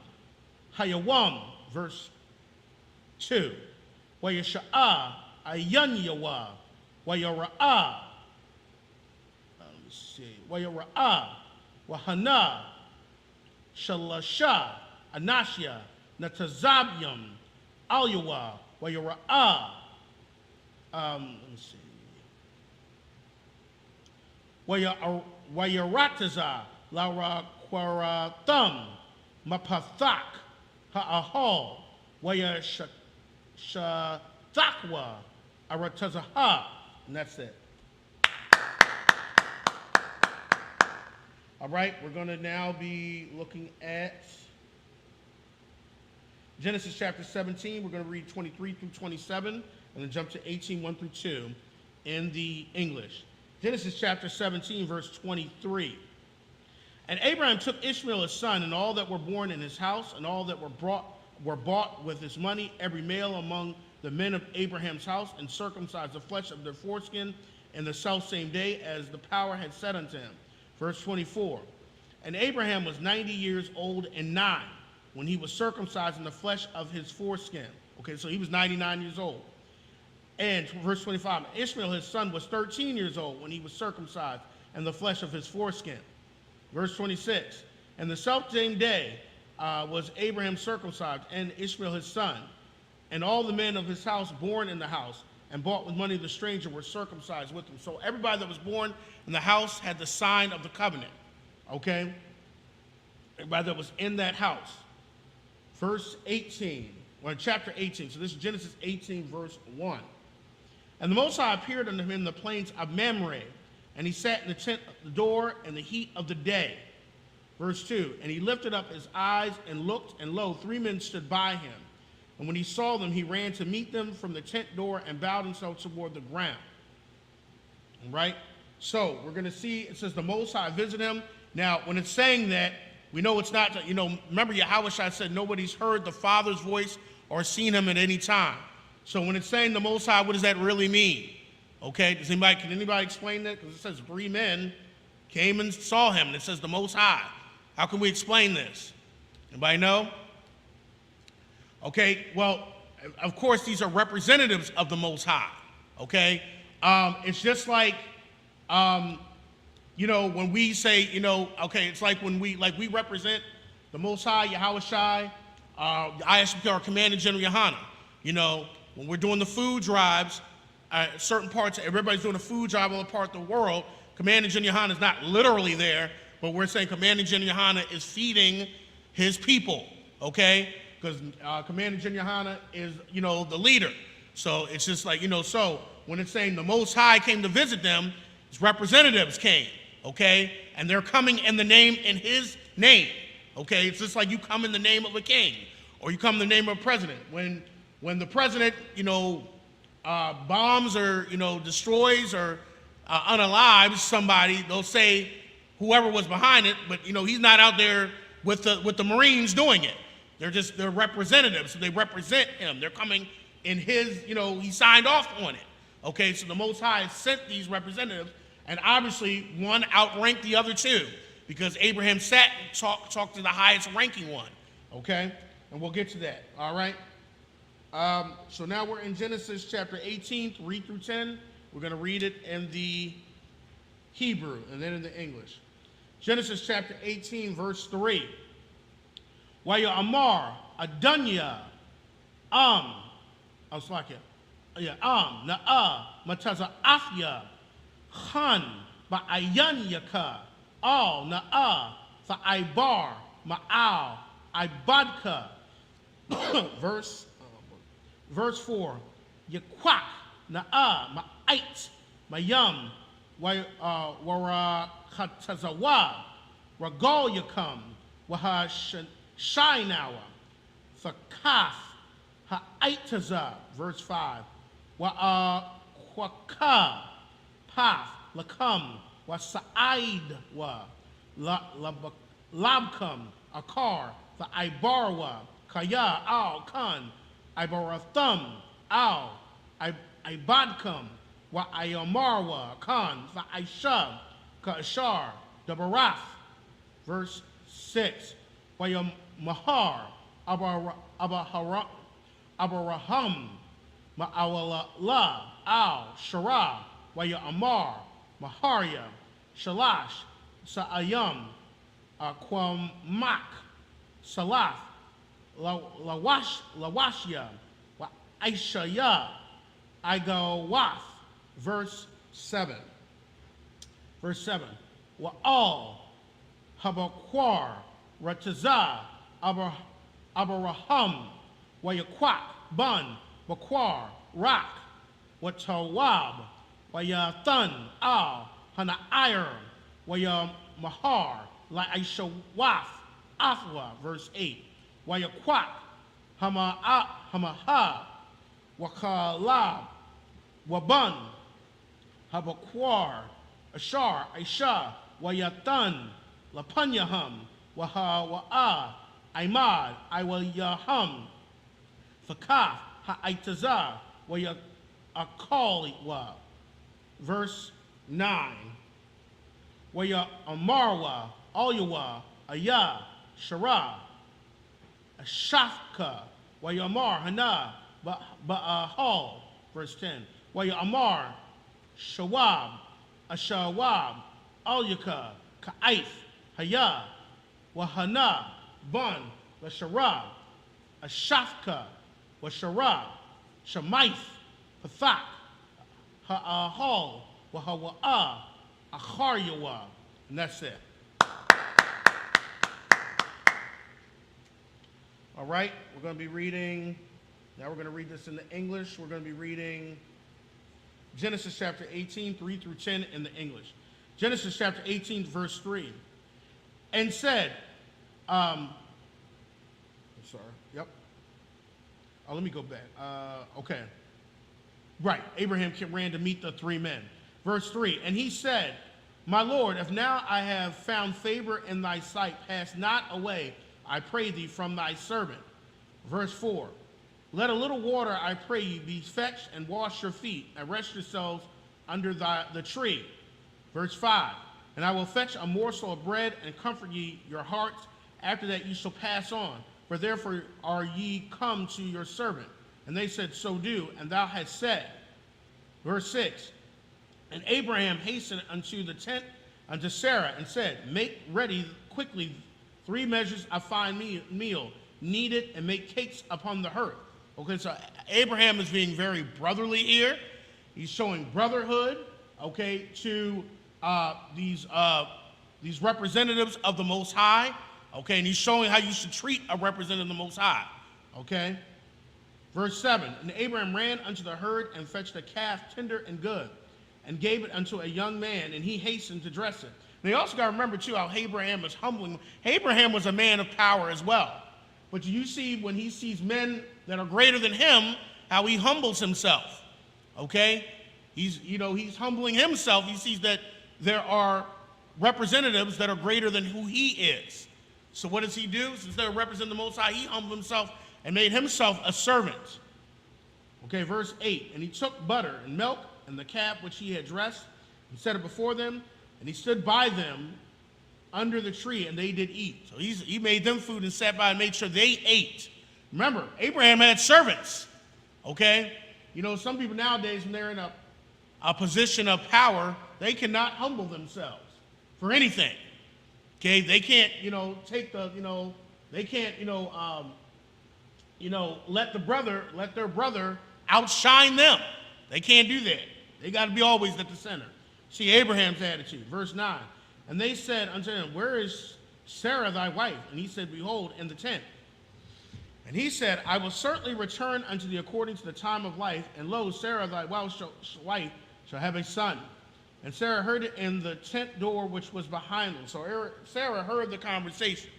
Hayawam. Verse 2. Wayasha'ah, Ayanyawa, Wayara'ah, Wayara'ah, Wahana, Shalasha, Anashia, Natazabyam, Alyawa, Wayara'ah, Wayarataza, Lara Quaratham, Mapathak, Ha'ahal, Wayashatakwa, Aratazaha, and that's it. All right, we're going to now be looking at Genesis chapter 17. We're going to read 23 through 27, and then jump to 18, 1 through 2 in the English. Genesis chapter 17, verse 23. And Abraham took Ishmael his son, and all that were born in his house, and all that were bought with his money, every male among the men of Abraham's house, and circumcised the flesh of their foreskin in the selfsame day, as the power had said unto him. Verse 24. And Abraham was 90 years old and 9 when he was circumcised in the flesh of his foreskin. Okay, so he was 99 years old. And verse 25. Ishmael his son was 13 years old when he was circumcised in the flesh of his foreskin. Verse 26. And the selfsame day was Abraham circumcised, and Ishmael his son, and all the men of his house born in the house, and bought with money the stranger, were circumcised with him. So everybody that was born in the house had the sign of the covenant. Okay? Everybody that was in that house. Verse 18, or chapter 18. So this is Genesis 18, verse 1. And the Most High appeared unto him in the plains of Mamre, and he sat in the tent of the door in the heat of the day. Verse 2, and he lifted up his eyes and looked, and lo, 3 men stood by him. And when he saw them, he ran to meet them from the tent door and bowed himself toward the ground. All right? So we're going to see, it says the Most High visited him. Now, when it's saying that, we know it's not, remember Yahushua said nobody's heard the Father's voice or seen him at any time. So when it's saying the Most High, what does that really mean? Okay, can anybody explain that? Because it says 3 men came and saw him, and it says the Most High. How can we explain this? Anybody know? Okay, well, of course, these are representatives of the Most High, okay? It's just like, when we say, okay, it's like when we represent the Most High, Yahushua, ISP, our Commander General Yohana. When we're doing the food drives, certain parts, everybody's doing a food drive all part of the world, Commander General Yohana is not literally there, but we're saying Commander General Yohana is feeding his people, okay? Because Commander General Yohana is, the leader. So it's just like, so when it's saying the Most High came to visit them, his representatives came, okay? And they're coming in his name, okay? It's just like you come in the name of a king, or you come in the name of a president. When the president, bombs or, destroys or unalives somebody, they'll say whoever was behind it, but, he's not out there with the Marines doing it. They're representatives. So they represent him. They're coming in his, he signed off on it. Okay, so the Most High sent these representatives, and obviously one outranked the other two, because Abraham sat and talked to the highest ranking one. Okay, and we'll get to that. All right. So now we're in Genesis chapter 18, 3 through 10. We're going to read it in the Hebrew and then in the English. Genesis chapter 18, verse 3. Waya Amar, Adunya, Na'a, Mataza Afya, Han, Ba'ayanyaka, Al, Na'a, Fa'aibar, Ma'al, Ibadka. Verse 4. Yakwak, Na'a, Ma'ait, Mayam, Warakatazawa, Ragal Yakam, Waha Shainawa, Fakaf, Ha'aitaza, verse 5. Wa'akwaka, Paf, Lakam, Wasa'id wa, Labkam, Akar, Fa'ibarwa, Kaya, Al, Kan, Ibaratham, Al, Ibadkam, Wa'ayamarwa, Kan, Fa'aisha, Ka'ashar, Dabarath, verse 6. Wa'yamahar, Abaraham, Ma'awala, Al, Shara, Wa'yamar, Maharia, Shalash, Sa'ayam, Kwamak, Salath, Lawashya, Aishaya, Igawath, verse 7. Verse 7. Wa'al, Habakwar, Rataza, Abaraham, Wayakwak, Bun, Bakwar, Rak, Watawab, Wayathan, Al, Hana'ir, Wayamahar, La'aishawath, Afwa, verse 8. Wayakwak, Hamaha, Wakalab, Waban, Habakwar, Ashar, Aisha, Wayathan, Lapanyaham, Waha, Imad, Iwayaham, Fakaf, Ha'aitaza, Wayakaliwa, verse 9. Wayamarwa, Alyawa, Aya, Shara, Ashafka, Wayamar, Hana, Ba'ahal, verse 10. Wayamar, Shawab, Ashawab, Alyaka, Ka'if, Haya, Wahana, Bun, Lashara, Ashafka, Washara, Shamaith, Pathak, Ha'ahal, Wahawa'a, Acharyawa. And that's it. All right, we're going to be reading, now we're going to read this in the English. We're going to be reading Genesis chapter 18, 3 through 10 in the English. Genesis chapter 18, verse 3. And said, I'm sorry, yep. Oh, let me go back. Okay. Right, Abraham ran to meet the three men. Verse 3, and he said, my Lord, if now I have found favor in thy sight, pass not away, I pray thee, from thy servant. Verse 4, let a little water, I pray you, be fetched, and wash your feet, and rest yourselves under the tree. Verse 5, and I will fetch a morsel of bread, and comfort ye your hearts. After that ye shall pass on, for therefore are ye come to your servant. And they said, so do, and thou hast said. Verse 6, and Abraham hastened unto the tent unto Sarah, and said, make ready quickly 3 measures of fine meal, knead it, and make cakes upon the hearth. Okay, so Abraham is being very brotherly here. He's showing brotherhood, okay, to these representatives of the Most High, okay, and he's showing how you should treat a representative of the Most High, okay. Verse 7, and Abraham ran unto the herd and fetched a calf tender and good, and gave it unto a young man, and he hastened to dress it. And you also got to remember, too, how Abraham is humbling. Abraham was a man of power as well. But you see, when he sees men that are greater than him, how he humbles himself, okay? He's humbling himself. He sees that there are representatives that are greater than who he is, So what does he do? Instead of representing the Most High, he humbled himself and made himself a servant. Okay, verse 8. And he took butter and milk and the calf which he had dressed and set it before them, and he stood by them under the tree, and they did eat. So he made them food and sat by and made sure they ate. Remember, Abraham had servants. Okay? You know, some people nowadays, when they're in a position of power, they cannot humble themselves for anything. Okay? They can't, they can't, let their brother outshine them. They can't do that. They got to be always at the center. See Abraham's attitude. Verse 9. And they said unto him, where is Sarah thy wife? And he said, behold, in the tent. And he said, I will certainly return unto thee according to the time of life, and lo, Sarah thy wife shall have a son. And Sarah heard it in the tent door which was behind them. So Sarah heard the conversation,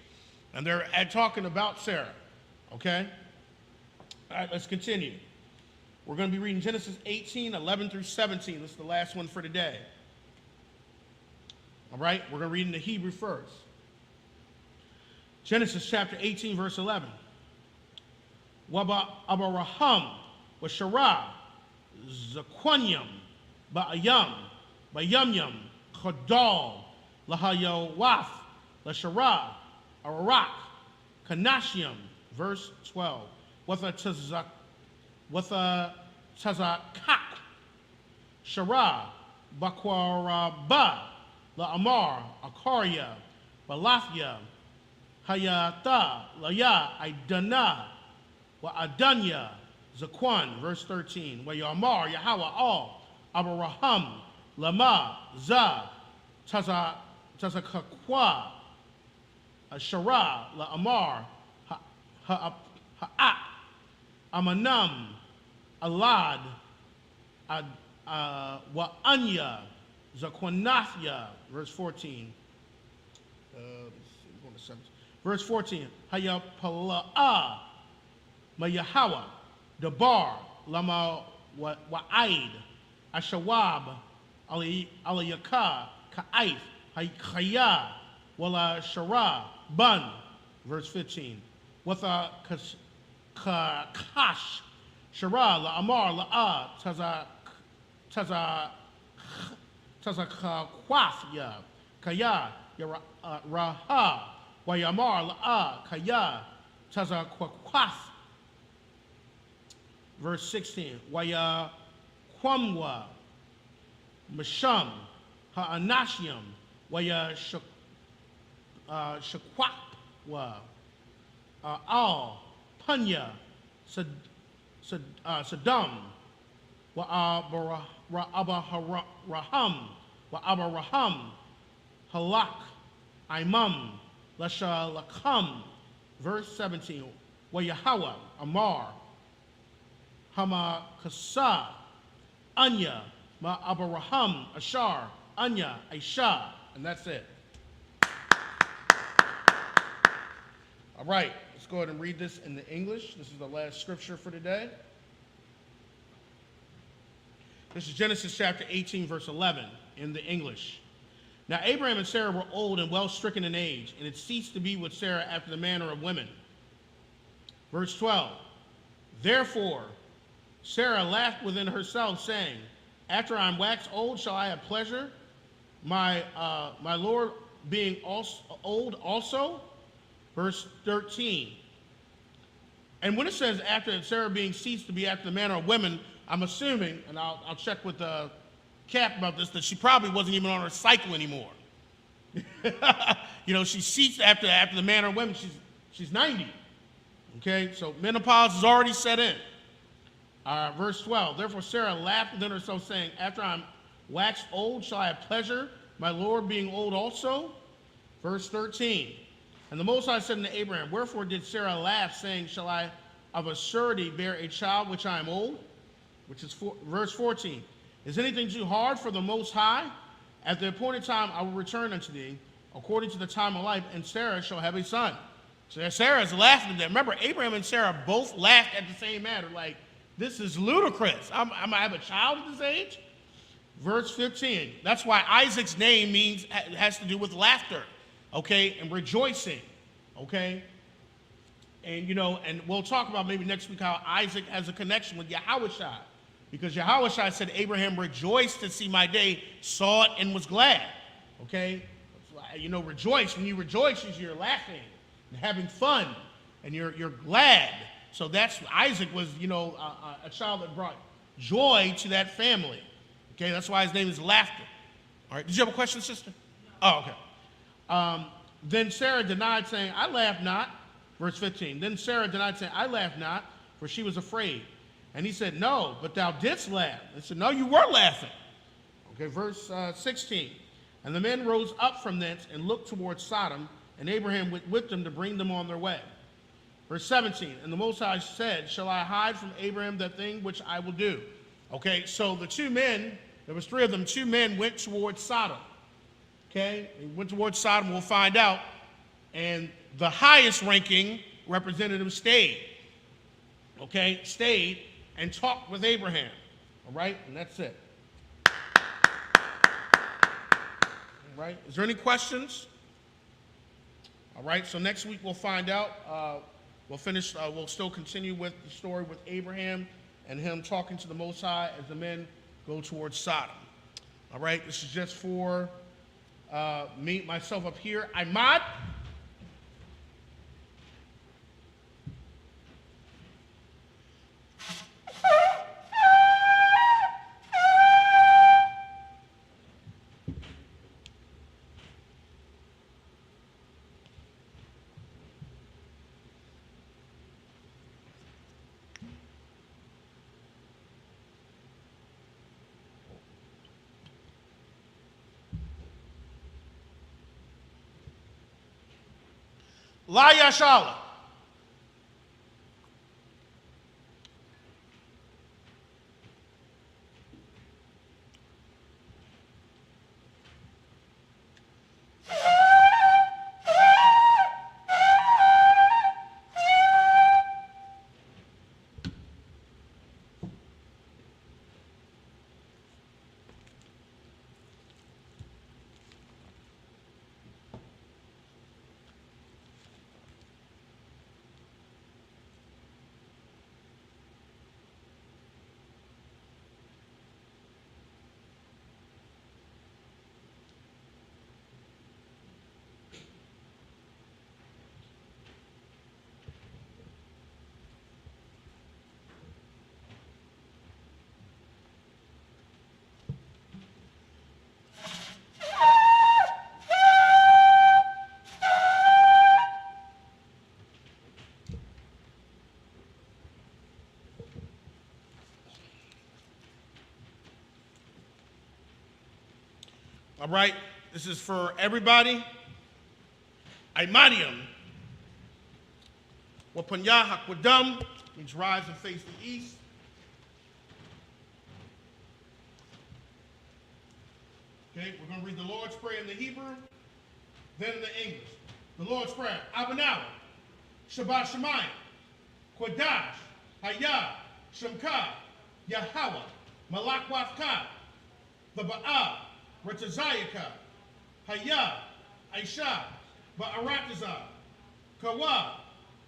and they're talking about Sarah. Okay? All right, let's continue. We're going to be reading Genesis 18, 11 through 17. This is the last one for today. All right, we're going to read in the Hebrew first. Genesis chapter 18, verse 11. Waba Abaraham, Washarah, Zaquanyam, Ba'ayam, Bayamyam, Chodal, Lahayawaf, Lasharah, Ararak, Kanashiam, verse 12. With a Tazakak, Sharah, Bakwaraba, La'amar, Akarya, Balafya, Hayata, Laya, Idana, Wa'adanya, Zaquan, verse 13. Wa'yamar, Yahweh, all, Abaraham, Lama, Za, Tazakakwa, Sharah, La'amar, Ha'at, Amanam, Alad, Wa'anya, Zaquanathya, verse 14. Verse 14. Hayapala'a, Mayahawa, Dabar, Lama Wa'aid, Ashawab, Aliyaka, Ka'aif, Haykhaya, Wala Shara, Bun, verse 15. Watha Kash, Shara, La'amar, La'a, Tazakakwafya, Kaya, Raha, Wayamar, La'a, Kaya, Tazakwaf. Verse 16. Waya Kwamwa, Masham, Ha'anashiam, Waya Shakwakwa, Al, Panya, Saddam, Wa'abaraham, Halak, Imam, Lasha Lakam, verse 17. Wayahawa, Amar, Hama Kasa, Anya, Ma'abaraham, Ashar, Anya, Aisha, and that's it. All right, let's go ahead and read this in the English. This is the last scripture for today. This is Genesis chapter 18, verse 11 in the English. Now Abraham and Sarah were old and well stricken in age, and had ceased to be with Sarah after the manner of women. Verse 12. Therefore Sarah laughed within herself, saying, after I am waxed old, shall I have pleasure, my Lord being old also? Verse 13. And when it says after Sarah being ceased to be after the manner of women, I'm assuming, and I'll check with Cap about this, that she probably wasn't even on her cycle anymore. She ceased after the manner of women. She's 90. Okay, so menopause is already set in. Verse 12. Therefore Sarah laughed within herself, saying, after I'm waxed old, shall I have pleasure, my Lord being old also? Verse 13. And the Most High said unto Abraham, wherefore did Sarah laugh, saying, shall I of a surety bear a child which I am old? Which is verse 14. Is anything too hard for the Most High? At the appointed time I will return unto thee, according to the time of life, and Sarah shall have a son. So Sarah's laughing at that. Remember, Abraham and Sarah both laughed at the same matter, like, this is ludicrous. I'm going to have a child at this age? Verse 15. That's why Isaac's name has to do with laughter, okay, and rejoicing. okay? And, and we'll talk about maybe next week how Isaac has a connection with Yahushua. Because Yahushua said, Abraham rejoiced to see my day, saw it, and was glad, okay? Rejoice. When you rejoice, you're laughing and having fun, and you're glad. So Isaac was, a child that brought joy to that family. Okay, that's why his name is Laughter. All right, did you have a question, sister? Oh, okay. Then Sarah denied, saying, I laugh not. Verse 15. Then Sarah denied, saying, I laugh not, for she was afraid. And he said, no, but thou didst laugh. And said, no, you were laughing. Okay, verse 16. And the men rose up from thence and looked towards Sodom, and Abraham went with them to bring them on their way. Verse 17. And the Most High said, shall I hide from Abraham the thing which I will do? Okay, so the two men, there was three of them, two men went towards Sodom. Okay, they went towards Sodom, we'll find out. And the highest ranking representative stayed. Okay, stayed and talked with Abraham. All right, and that's it. All right, is there any questions? All right, so next week we'll find out. We'll still continue with the story with Abraham and him talking to the Most High as the men go towards Sodom. All right, this is just for myself up here. Imad. La Yashala. All right, this is for everybody. Imadium. Wapanya Hakwadam means rise and face the east. Okay, we're going to read the Lord's Prayer in the Hebrew, then in the English. The Lord's Prayer. Abanawa, Shabbat Shemayim, Kodash, Hayah, Shemka, Yahweh, Malakwafka, the Ba'ah, Retazayaka, Hayah, Aisha, Ba'aratazah, Kawa,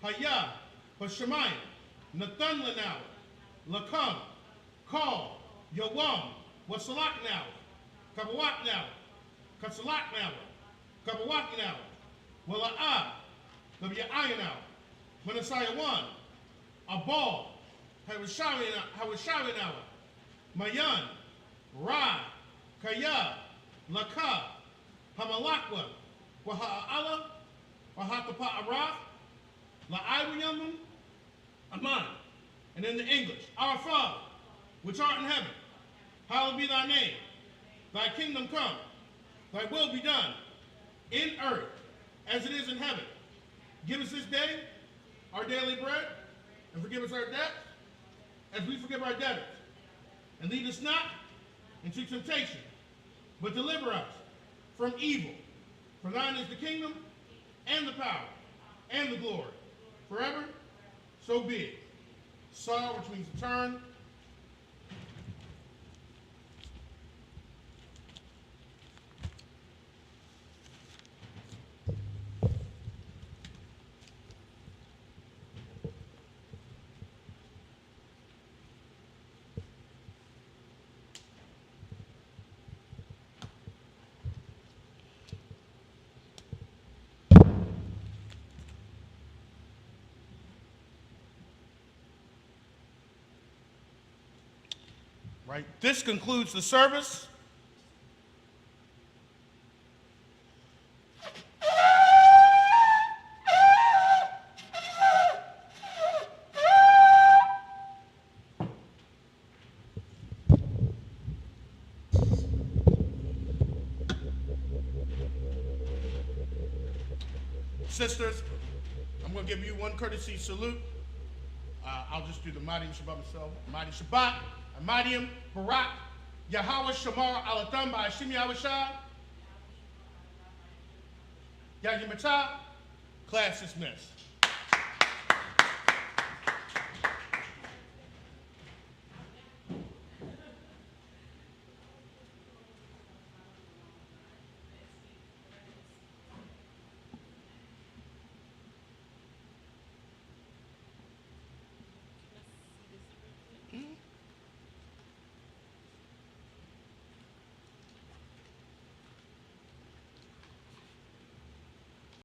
Hayah, Bashemayim, Nathan Lanawa, Lakam, Kal, Yawam, Wasalak now, Kabawak now, Katsalak now, Kabawak now, Wala'ah, Gabia'ayan now, Manasaya 1, Abal, Hawashawi now, Mayan, Ra, Kaya, Laka, Hamalakwa, Waha'ala, Wahatapa Araf, La'aywayamun, Aman. And in the English, Our Father, which art in heaven, hallowed be thy name. Thy kingdom come, thy will be done, in earth as it is in heaven. Give us this day our daily bread, and forgive us our debts, as we forgive our debtors. And lead us not into temptation, but deliver us from evil. For thine is the kingdom, and the power, and the glory, forever. So be it. Saw, which means to turn. Right? This concludes the service. Sisters, I'm going to give you one courtesy salute. I'll just do the Mahdium Shabbat myself. Mahdi Shabbat, Mahdium, Barak, Yahweh Shamar Alatham by Hashim Yahushua. Yagi Matah, class dismissed.